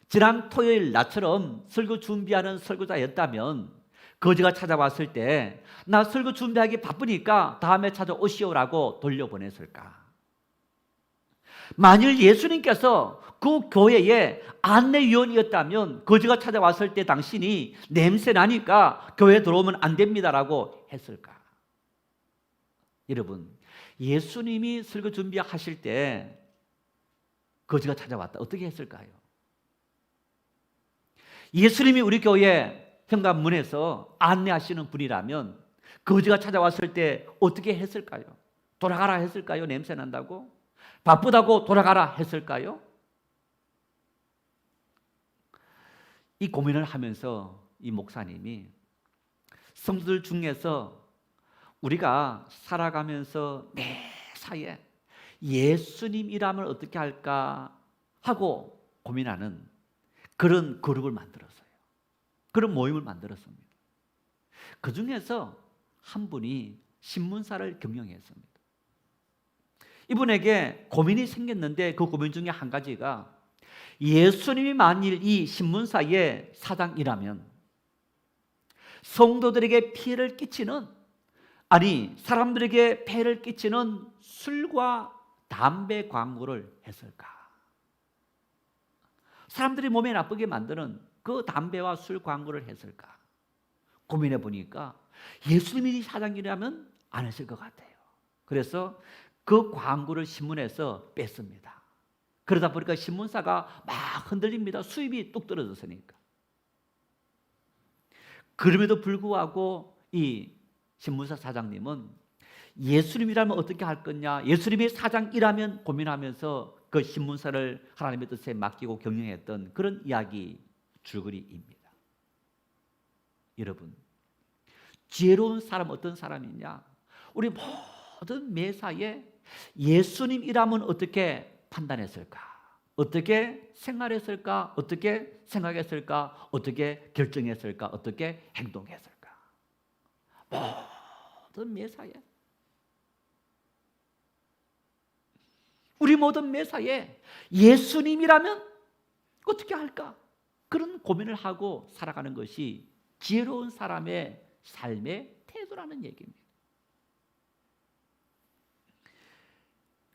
지난 토요일 나처럼 설교 준비하는 설교자였다면 거지가 찾아왔을 때 나 설교 준비하기 바쁘니까 다음에 찾아오시오라고 돌려보냈을까? 만일 예수님께서 그 교회의 안내위원이었다면 거지가 찾아왔을 때 당신이 냄새 나니까 교회에 들어오면 안 됩니다라고 했을까? 여러분, 예수님이 설교 준비하실 때 거지가 찾아왔다. 어떻게 했을까요? 예수님이 우리 교회 현관문에서 안내하시는 분이라면 거지가 찾아왔을 때 어떻게 했을까요? 돌아가라 했을까요? 냄새 난다고? 바쁘다고 돌아가라 했을까요? 이 고민을 하면서 이 목사님이 성도들 중에서 우리가 살아가면서 매사에 예수님이라면 어떻게 할까 하고 고민하는 그런 그룹을 만들었어요. 그런 모임을 만들었습니다. 그 중에서 한 분이 신문사를 경영했습니다. 이분에게 고민이 생겼는데 그 고민 중에 한 가지가 예수님이 만일 이 신문사의 사장이라면 성도들에게 피해를 끼치는, 아니 사람들에게 폐해를 끼치는 술과 담배 광고를 했을까? 사람들이 몸에 나쁘게 만드는 그 담배와 술 광고를 했을까? 고민해 보니까 예수님이 사장이라면 안 했을 것 같아요. 그래서 그 광고를 신문에서 뺐습니다. 그러다 보니까 신문사가 막 흔들립니다. 수입이 뚝 떨어졌으니까. 그럼에도 불구하고 이 신문사 사장님은 예수님이라면 어떻게 할 거냐, 예수님이 사장이라면 고민하면서 그 신문사를 하나님의 뜻에 맡기고 경영했던 그런 이야기 줄거리입니다. 여러분, 지혜로운 사람 어떤 사람이냐? 우리 모든 매사에 예수님이라면 어떻게 판단했을까? 어떻게 생활했을까? 어떻게 생각했을까? 어떻게 결정했을까? 어떻게 행동했을까? 모든 매사에, 우리 모든 매사에 예수님이라면 어떻게 할까? 그런 고민을 하고 살아가는 것이 지혜로운 사람의 삶의 태도라는 얘기입니다.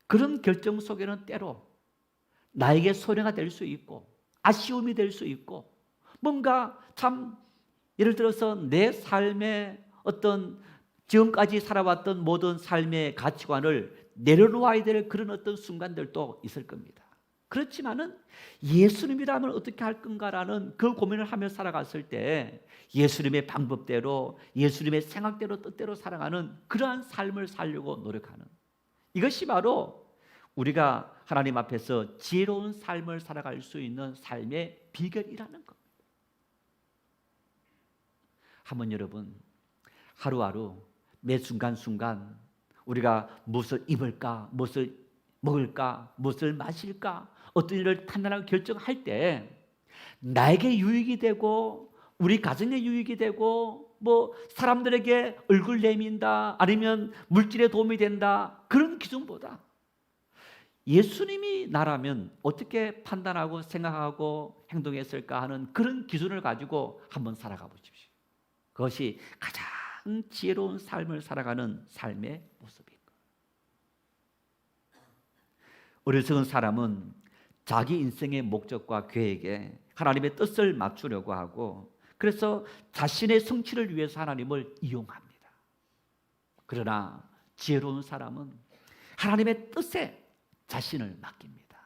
그런 결정 속에는 때로 나에게 손해가 될 수 있고 아쉬움이 될 수 있고 뭔가 참 예를 들어서 내 삶의 어떤 지금까지 살아왔던 모든 삶의 가치관을 내려놓아야 될 그런 어떤 순간들도 있을 겁니다. 그렇지만은 예수님이라면 어떻게 할 건가라는 그 고민을 하며 살아갔을 때 예수님의 방법대로 예수님의 생각대로 뜻대로 살아가는 그러한 삶을 살려고 노력하는, 이것이 바로 우리가 하나님 앞에서 지혜로운 삶을 살아갈 수 있는 삶의 비결이라는 겁니다. 한번 여러분 하루하루 매 순간순간 우리가 무엇을 입을까, 무엇을 먹을까, 무엇을 마실까, 어떤 일을 판단하고 결정할 때 나에게 유익이 되고 우리 가정에 유익이 되고 뭐 사람들에게 얼굴 내민다 아니면 물질에 도움이 된다 그런 기준보다 예수님이 나라면 어떻게 판단하고 생각하고 행동했을까 하는 그런 기준을 가지고 한번 살아가 보십시오. 그것이 가장 지혜로운 삶을 살아가는 삶의 모습입니다. 어리석은 사람은 자기 인생의 목적과 계획에 하나님의 뜻을 맞추려고 하고 그래서 자신의 성취를 위해서 하나님을 이용합니다. 그러나 지혜로운 사람은 하나님의 뜻에 자신을 맡깁니다.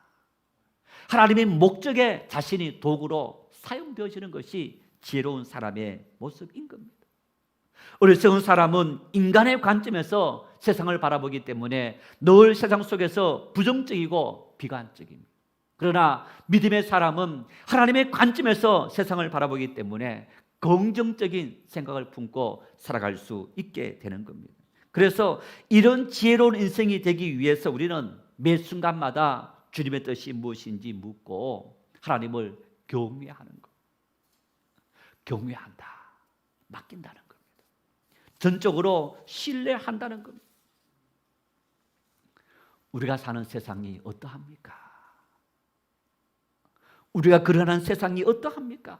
하나님의 목적에 자신이 도구로 사용되어지는 것이 지혜로운 사람의 모습인 겁니다. 어리석은 사람은 인간의 관점에서 세상을 바라보기 때문에 늘 세상 속에서 부정적이고 비관적입니다. 그러나 믿음의 사람은 하나님의 관점에서 세상을 바라보기 때문에 긍정적인 생각을 품고 살아갈 수 있게 되는 겁니다. 그래서 이런 지혜로운 인생이 되기 위해서 우리는 매 순간마다 주님의 뜻이 무엇인지 묻고 하나님을 경외하는 것. 경외한다. 맡긴다는 겁니다. 전적으로 신뢰한다는 겁니다. 우리가 사는 세상이 어떠합니까? 우리가 그러한 세상이 어떠합니까?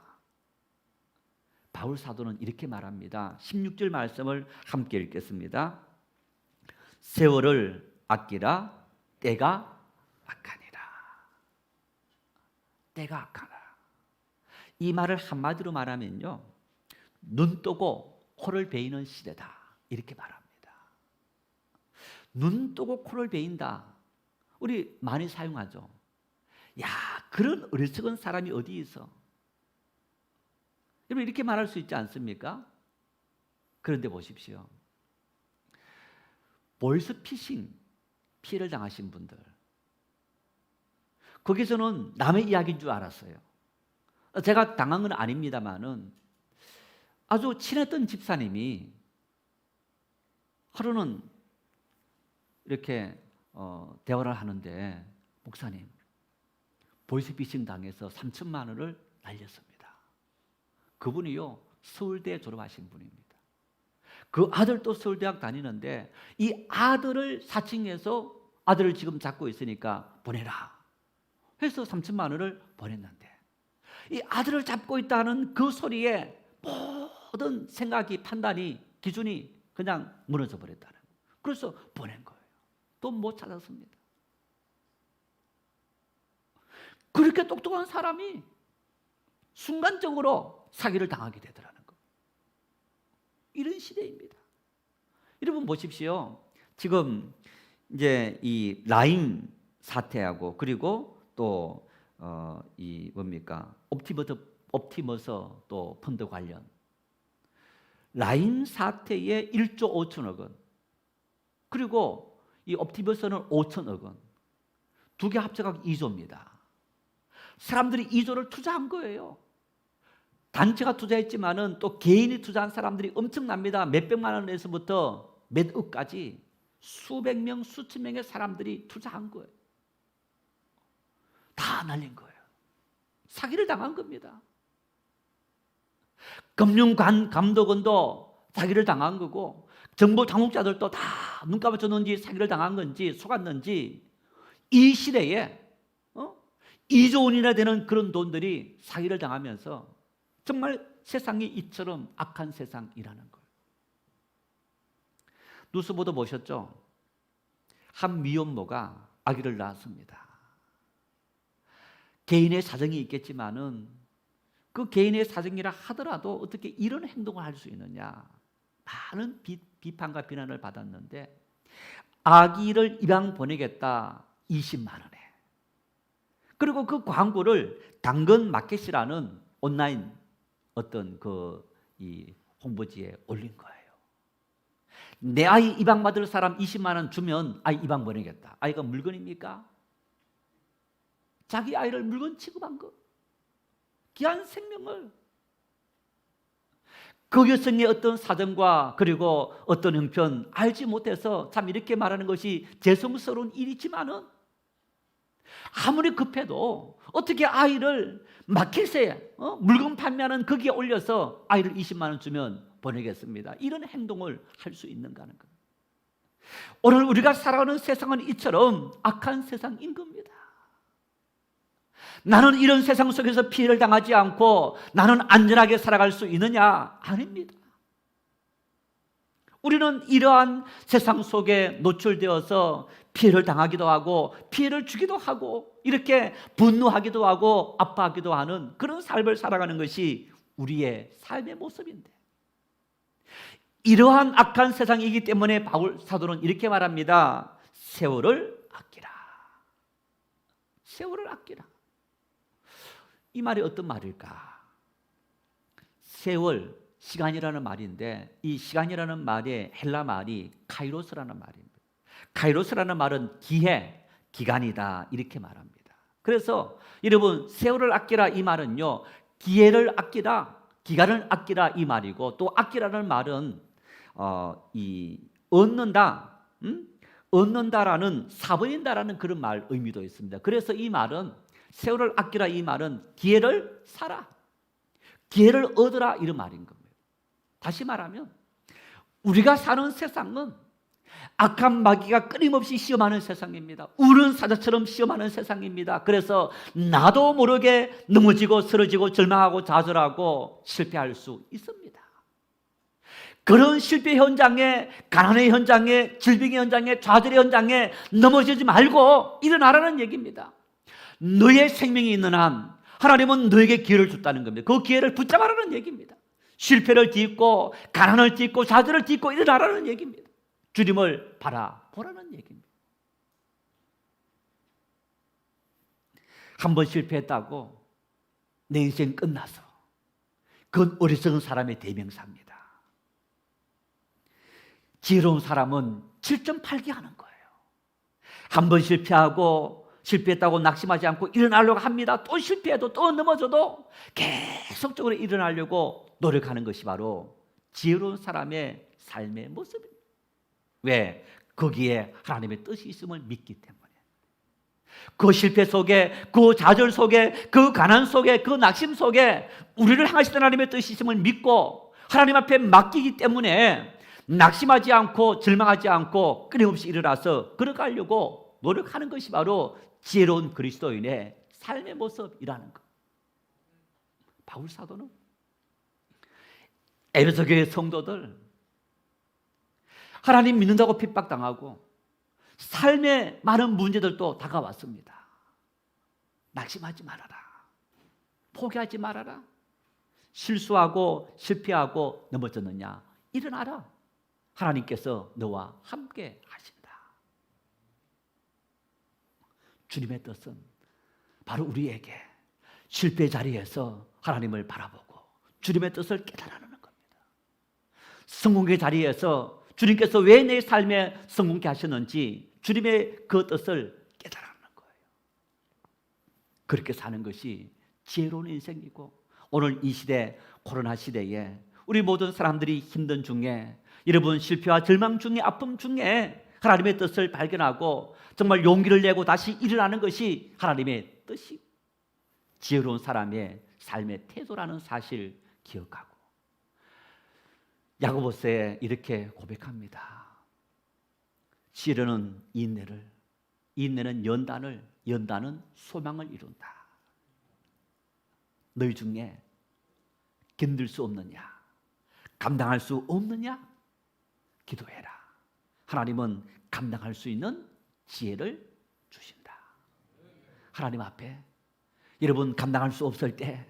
바울 사도는 이렇게 말합니다. 16절 말씀을 함께 읽겠습니다. 세월을 아끼라 때가 악하니라. 때가 악하다. 이 말을 한마디로 말하면요, 눈 뜨고 코를 베이는 시대다 이렇게 말합니다. 눈 뜨고 코를 베인다. 우리 많이 사용하죠. 야, 그런 어리석은 사람이 어디 있어? 여러분 이렇게 말할 수 있지 않습니까? 그런데 보십시오. 보이스피싱 피해를 당하신 분들, 거기서는 남의 이야기인 줄 알았어요. 제가 당한 건 아닙니다만은 아주 친했던 집사님이 하루는 이렇게 대화를 하는데, 목사님 보이스피싱 당해서 3천만 원을 날렸습니다. 그분이요 서울대 졸업하신 분입니다. 그 아들도 서울대학 다니는데 이 아들을 사칭해서 아들을 지금 잡고 있으니까 보내라 해서 3천만 원을 보냈는데, 이 아들을 잡고 있다는 그 소리에 모든 생각이, 판단이, 기준이 그냥 무너져 버렸다는 거예요. 그래서 보낸 거예요. 또 못 찾았습니다. 그렇게 똑똑한 사람이 순간적으로 사기를 당하게 되더라는 거. 이런 시대입니다. 여러분 보십시오. 지금 이제 이 라임 사태하고 그리고 또 이 뭡니까 옵티머스 또 펀드 관련 라임 사태에 1조 5천억 원 그리고 이 옵티머스는 5천억 원 두 개 합쳐서 2조입니다. 사람들이 2조를 투자한 거예요. 단체가 투자했지만은 또 개인이 투자한 사람들이 엄청납니다. 몇백만 원에서부터 몇 억까지 수백 명, 수천 명의 사람들이 투자한 거예요. 다 날린 거예요. 사기를 당한 겁니다. 금융감독원도 사기를 당한 거고, 정보 당국자들도 다 눈 감아줬는지 사기를 당한 건지 속았는지, 이 시대에 2조 원이나 되는 그런 돈들이 사기를 당하면서 정말 세상이 이처럼 악한 세상이라는 거예요. 뉴스보도 보셨죠? 한 미혼모가 아기를 낳았습니다. 개인의 사정이 있겠지만은 그 개인의 사정이라 하더라도 어떻게 이런 행동을 할 수 있느냐, 많은 비판과 비난을 받았는데, 아기를 입양 보내겠다 20만 원에, 그리고 그 광고를 당근마켓이라는 온라인 어떤 이 홍보지에 올린 거예요. 내 아이 입양 받을 사람 20만 원 주면 아이 입양 보내겠다. 아이가 물건입니까? 자기 아이를 물건 취급한 거, 귀한 생명을. 그 여성의 어떤 사정과 그리고 어떤 형편 알지 못해서 참 이렇게 말하는 것이 죄송스러운 일이지만은, 아무리 급해도 어떻게 아이를 마켓에 물건 판매하는 거기에 올려서 아이를 20만 원 주면 보내겠습니다. 이런 행동을 할 수 있는가 하는 겁니다. 오늘 우리가 살아가는 세상은 이처럼 악한 세상인 겁니다. 나는 이런 세상 속에서 피해를 당하지 않고 나는 안전하게 살아갈 수 있느냐? 아닙니다. 우리는 이러한 세상 속에 노출되어서 피해를 당하기도 하고 피해를 주기도 하고 이렇게 분노하기도 하고 아파하기도 하는 그런 삶을 살아가는 것이 우리의 삶의 모습인데, 이러한 악한 세상이기 때문에 바울 사도는 이렇게 말합니다. 세월을 아끼라. 세월을 아끼라. 이 말이 어떤 말일까? 세월, 시간이라는 말인데, 이 시간이라는 말의 헬라 말이 카이로스라는 말입니다. 카이로스라는 말은 기회, 기간이다, 이렇게 말합니다. 그래서 여러분, 세월을 아끼라 이 말은요, 기회를 아끼라, 기간을 아끼라 이 말이고, 또 아끼라는 말은 얻는다, 얻는다라는, 사버린다라는 그런 말 의미도 있습니다. 그래서 이 말은, 세월을 아끼라 이 말은 기회를 사라, 기회를 얻으라 이런 말인 겁니다. 다시 말하면 우리가 사는 세상은 악한 마귀가 끊임없이 시험하는 세상입니다. 우는 사자처럼 시험하는 세상입니다. 그래서 나도 모르게 넘어지고 쓰러지고 절망하고 좌절하고 실패할 수 있습니다. 그런 실패 현장에, 가난의 현장에, 질병의 현장에, 좌절의 현장에 넘어지지 말고 일어나라는 얘기입니다. 너의 생명이 있는 한 하나님은 너에게 기회를 줬다는 겁니다. 그 기회를 붙잡아라는 얘기입니다. 실패를 딛고 가난을 딛고 좌절을 딛고 일어나라는 얘기입니다. 주님을 바라보라는 얘기입니다. 한 번 실패했다고 내 인생 끝나서, 그건 어리석은 사람의 대명사입니다. 지혜로운 사람은 7.8기 하는 거예요. 한 번 실패했다고 낙심하지 않고 일어나려고 합니다. 또 실패해도 또 넘어져도 계속적으로 일어나려고 노력하는 것이 바로 지혜로운 사람의 삶의 모습입니다. 왜? 거기에 하나님의 뜻이 있음을 믿기 때문에. 그 실패 속에, 그 좌절 속에, 그 가난 속에, 그 낙심 속에 우리를 향하시는 하나님의 뜻이 있음을 믿고 하나님 앞에 맡기기 때문에 낙심하지 않고 절망하지 않고 끊임없이 일어나서 걸어가려고 노력하는 것이 바로 지혜로운 그리스도인의 삶의 모습이라는 것. 바울 사도는 에베소 교회 성도들, 하나님 믿는다고 핍박당하고 삶의 많은 문제들도 다가왔습니다. 낙심하지 말아라, 포기하지 말아라. 실수하고 실패하고 넘어졌느냐? 일어나라. 하나님께서 너와 함께 하신다. 주님의 뜻은 바로 우리에게 실패 자리에서 하나님을 바라보고 주님의 뜻을 깨달아내는 겁니다. 성공의 자리에서 주님께서 왜 내 삶에 성공케 하셨는지 주님의 그 뜻을 깨달아내는 거예요. 그렇게 사는 것이 지혜로운 인생이고, 오늘 이 시대, 코로나 시대에 우리 모든 사람들이 힘든 중에, 여러분 실패와 절망 중에, 아픔 중에 하나님의 뜻을 발견하고 정말 용기를 내고 다시 일어나는 것이 하나님의 뜻이 지혜로운 사람의 삶의 태도라는 사실 기억하고 야고보서에 이렇게 고백합니다. 시련은 인내를, 인내는 연단을, 연단은 소망을 이룬다. 너희 중에 견딜 수 없느냐, 감당할 수 없느냐, 기도해라. 하나님은 감당할 수 있는 지혜를 주신다. 하나님 앞에 여러분 감당할 수 없을 때,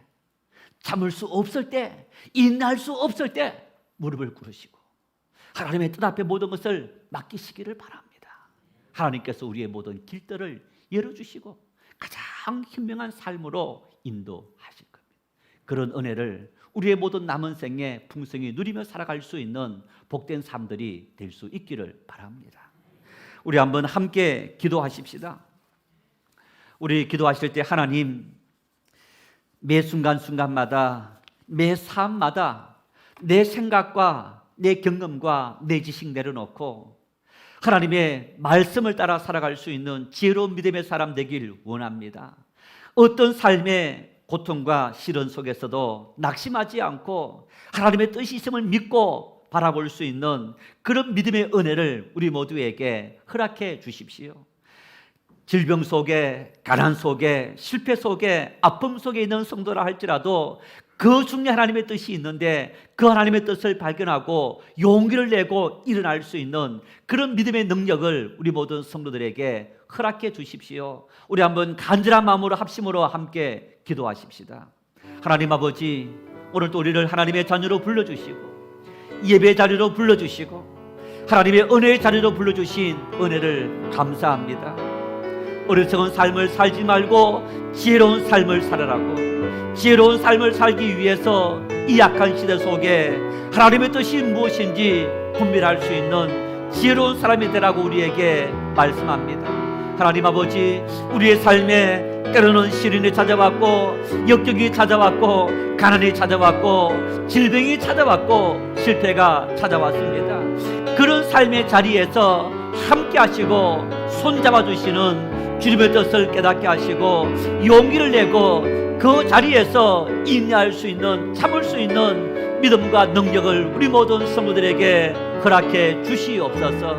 참을 수 없을 때, 인내할 수 없을 때 무릎을 꿇으시고 하나님의 뜻 앞에 모든 것을 맡기시기를 바랍니다. 하나님께서 우리의 모든 길들을 열어주시고 가장 현명한 삶으로 인도하실 겁니다. 그런 은혜를 우리의 모든 남은 생에 풍성히 누리며 살아갈 수 있는 복된 삶들이 될 수 있기를 바랍니다. 우리 한번 함께 기도하십시다. 우리 기도하실 때 하나님, 매 순간순간마다, 매 삶마다 내 생각과 내 경험과 내 지식 내려놓고 하나님의 말씀을 따라 살아갈 수 있는 지혜로운 믿음의 사람 되길 원합니다. 어떤 삶의 고통과 시련 속에서도 낙심하지 않고 하나님의 뜻이 있음을 믿고 바라볼 수 있는 그런 믿음의 은혜를 우리 모두에게 허락해 주십시오. 질병 속에, 가난 속에, 실패 속에, 아픔 속에 있는 성도라 할지라도 그 중에 하나님의 뜻이 있는데 그 하나님의 뜻을 발견하고 용기를 내고 일어날 수 있는 그런 믿음의 능력을 우리 모든 성도들에게 허락해 주십시오. 우리 한번 간절한 마음으로 합심으로 함께 기도하십시다. 하나님 아버지, 오늘도 우리를 하나님의 자녀로 불러주시고 예배 자리로 불러주시고 하나님의 은혜의 자리로 불러주신 은혜를 감사합니다. 어리석은 삶을 살지 말고 지혜로운 삶을 살아라고, 지혜로운 삶을 살기 위해서 이 약한 시대 속에 하나님의 뜻이 무엇인지 분별할 수 있는 지혜로운 사람이 되라고 우리에게 말씀합니다. 하나님 아버지, 우리의 삶에 때로는 시련이 찾아왔고 역경이 찾아왔고 가난이 찾아왔고 질병이 찾아왔고 실패가 찾아왔습니다. 그런 삶의 자리에서 함께 하시고 손잡아 주시는 주님의 뜻을 깨닫게 하시고 용기를 내고 그 자리에서 인내할 수 있는, 참을 수 있는 믿음과 능력을 우리 모든 성도들에게 허락해 주시옵소서.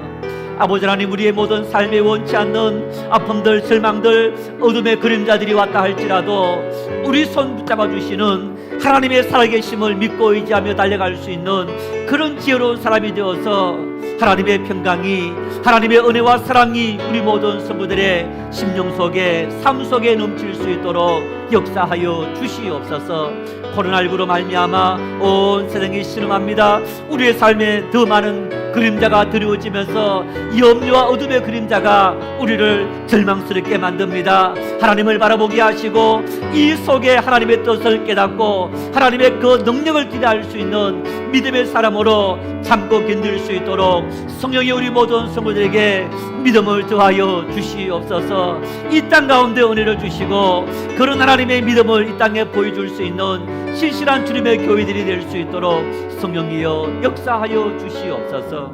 아버지 하나님, 우리의 모든 삶에 원치 않는 아픔들, 절망들, 어둠의 그림자들이 왔다 할지라도 우리 손 붙잡아 주시는 하나님의 살아계심을 믿고 의지하며 달려갈 수 있는 그런 지혜로운 사람이 되어서 하나님의 평강이, 하나님의 은혜와 사랑이 우리 모든 성도들의 심령 속에, 삶 속에 넘칠 수 있도록 역사하여 주시옵소서. 코로나19로 말미암아 온 세상이 신음합니다. 우리의 삶에 더 많은 그림자가 드리워지면서 염려와 어둠의 그림자가 우리를 절망스럽게 만듭니다. 하나님을 바라보게 하시고 이 속에 하나님의 뜻을 깨닫고 하나님의 그 능력을 기대할 수 있는 믿음의 사람으로 참고 견딜 수 있도록 성령이 우리 모든 성도들에게 믿음을 더하여 주시옵소서. 이 땅 가운데 은혜를 주시고 그런 하나님의 믿음을 이 땅에 보여줄 수 있는 신실한 주님의 교회들이 될 수 있도록 성령이여 역사하여 주시옵소서.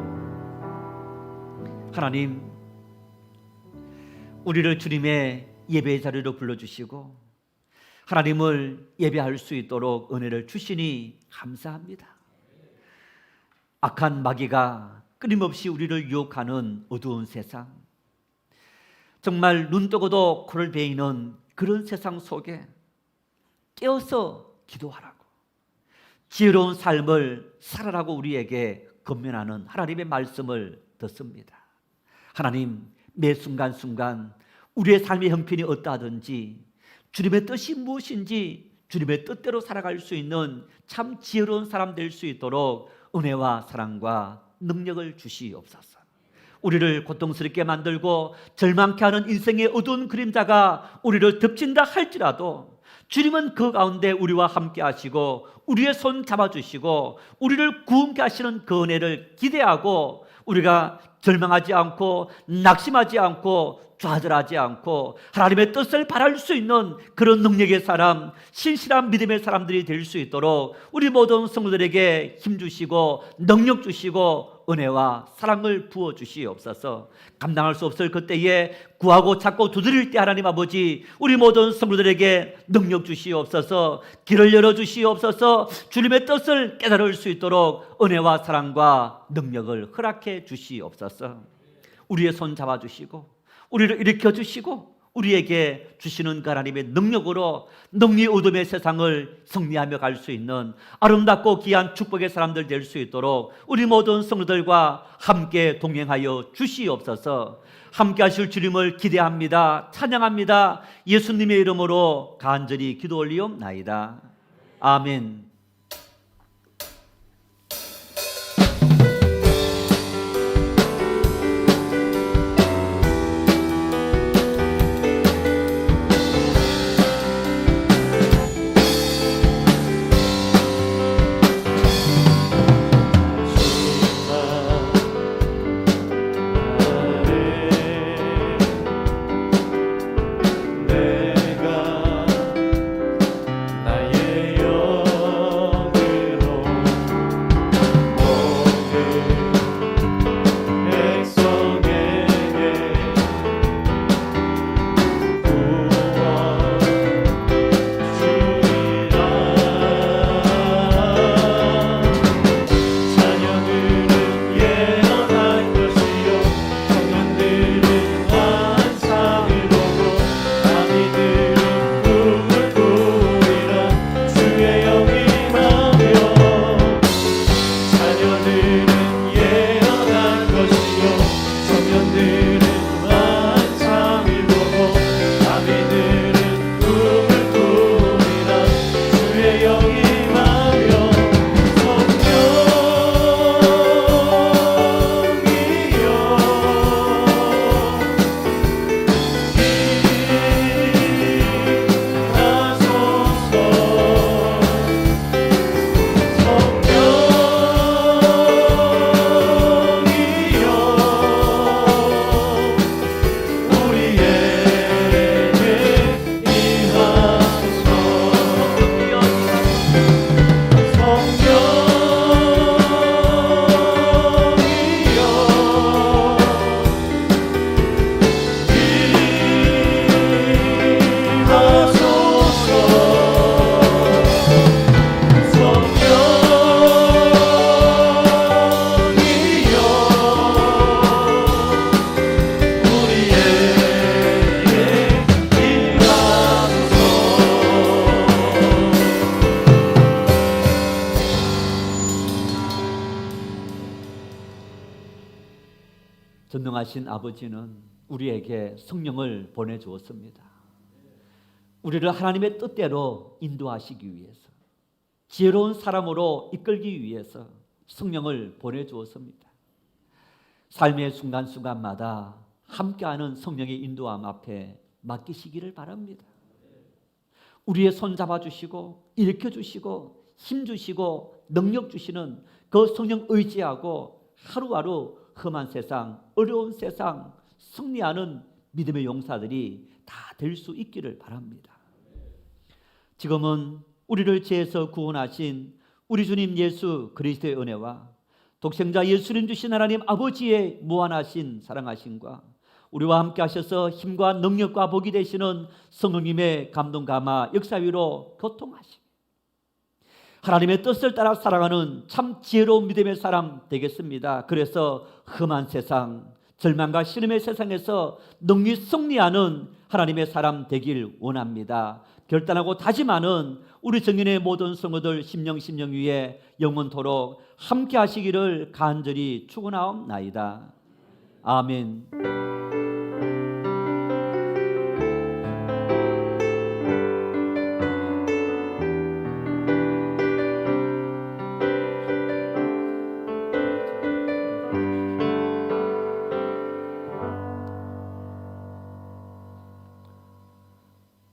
하나님, 우리를 주님의 예배의 자리로 불러주시고 하나님을 예배할 수 있도록 은혜를 주시니 감사합니다. 악한 마귀가 끊임없이 우리를 유혹하는 어두운 세상, 정말 눈 뜨고도 코를 베이는 그런 세상 속에 깨어서 기도하라고, 지혜로운 삶을 살아라고 우리에게 권면하는 하나님의 말씀을 듣습니다. 하나님, 매 순간순간 우리의 삶의 형편이 어떠하든지 주님의 뜻이 무엇인지 주님의 뜻대로 살아갈 수 있는 참 지혜로운 사람 될 수 있도록 은혜와 사랑과 능력을 주시옵소서. 우리를 고통스럽게 만들고 절망케 하는 인생의 어두운 그림자가 우리를 덮친다 할지라도 주님은 그 가운데 우리와 함께 하시고 우리의 손 잡아주시고 우리를 구원케 하시는 그 은혜를 기대하고 우리가 절망하지 않고 낙심하지 않고 좌절하지 않고 하나님의 뜻을 바랄 수 있는 그런 능력의 사람, 신실한 믿음의 사람들이 될 수 있도록 우리 모든 성도들에게 힘 주시고 능력 주시고 은혜와 사랑을 부어 주시옵소서. 감당할 수 없을 그때에 구하고 찾고 두드릴 때 하나님 아버지 우리 모든 성도들에게 능력 주시옵소서. 길을 열어 주시옵소서. 주님의 뜻을 깨달을 수 있도록 은혜와 사랑과 능력을 허락해 주시옵소서. 우리의 손 잡아주시고 우리를 일으켜 주시고 우리에게 주시는 그 하나님의 능력으로 능리 어둠의 세상을 승리하며 갈 수 있는 아름답고 귀한 축복의 사람들 될 수 있도록 우리 모든 성도들과 함께 동행하여 주시옵소서. 함께 하실 주님을 기대합니다. 찬양합니다. 예수님의 이름으로 간절히 기도 올리옵나이다. 아멘. 전능하신 아버지는 우리에게 성령을 보내주었습니다. 우리를 하나님의 뜻대로 인도하시기 위해서, 지혜로운 사람으로 이끌기 위해서 성령을 보내주었습니다. 삶의 순간순간마다 함께하는 성령의 인도함 앞에 맡기시기를 바랍니다. 우리의 손 잡아주시고 일으켜주시고 힘주시고 능력 주시는 그 성령 의지하고 하루하루 험한 세상, 어려운 세상 승리하는 믿음의 용사들이 다 될 수 있기를 바랍니다. 지금은 우리를 죄에서 구원하신 우리 주님 예수 그리스도의 은혜와 독생자 예수님 주신 하나님 아버지의 무한하신 사랑하심과 우리와 함께 하셔서 힘과 능력과 복이 되시는 성령님의 감동 감화 역사 위로 교통하심, 하나님의 뜻을 따라 살아가는 참 지혜로운 믿음의 사람 되겠습니다. 그래서 험한 세상, 절망과 시름의 세상에서 능히 승리하는 하나님의 사람 되길 원합니다. 결단하고 다짐하는 우리 정인의 모든 성도들 심령 위에 영원토록 함께 하시기를 간절히 축원하옵나이다. 아멘.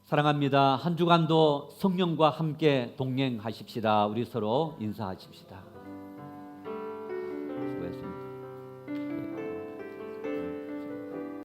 사랑합니다. 한 주간도 성령과 함께 동행하십시다. 우리 서로 인사하십시다.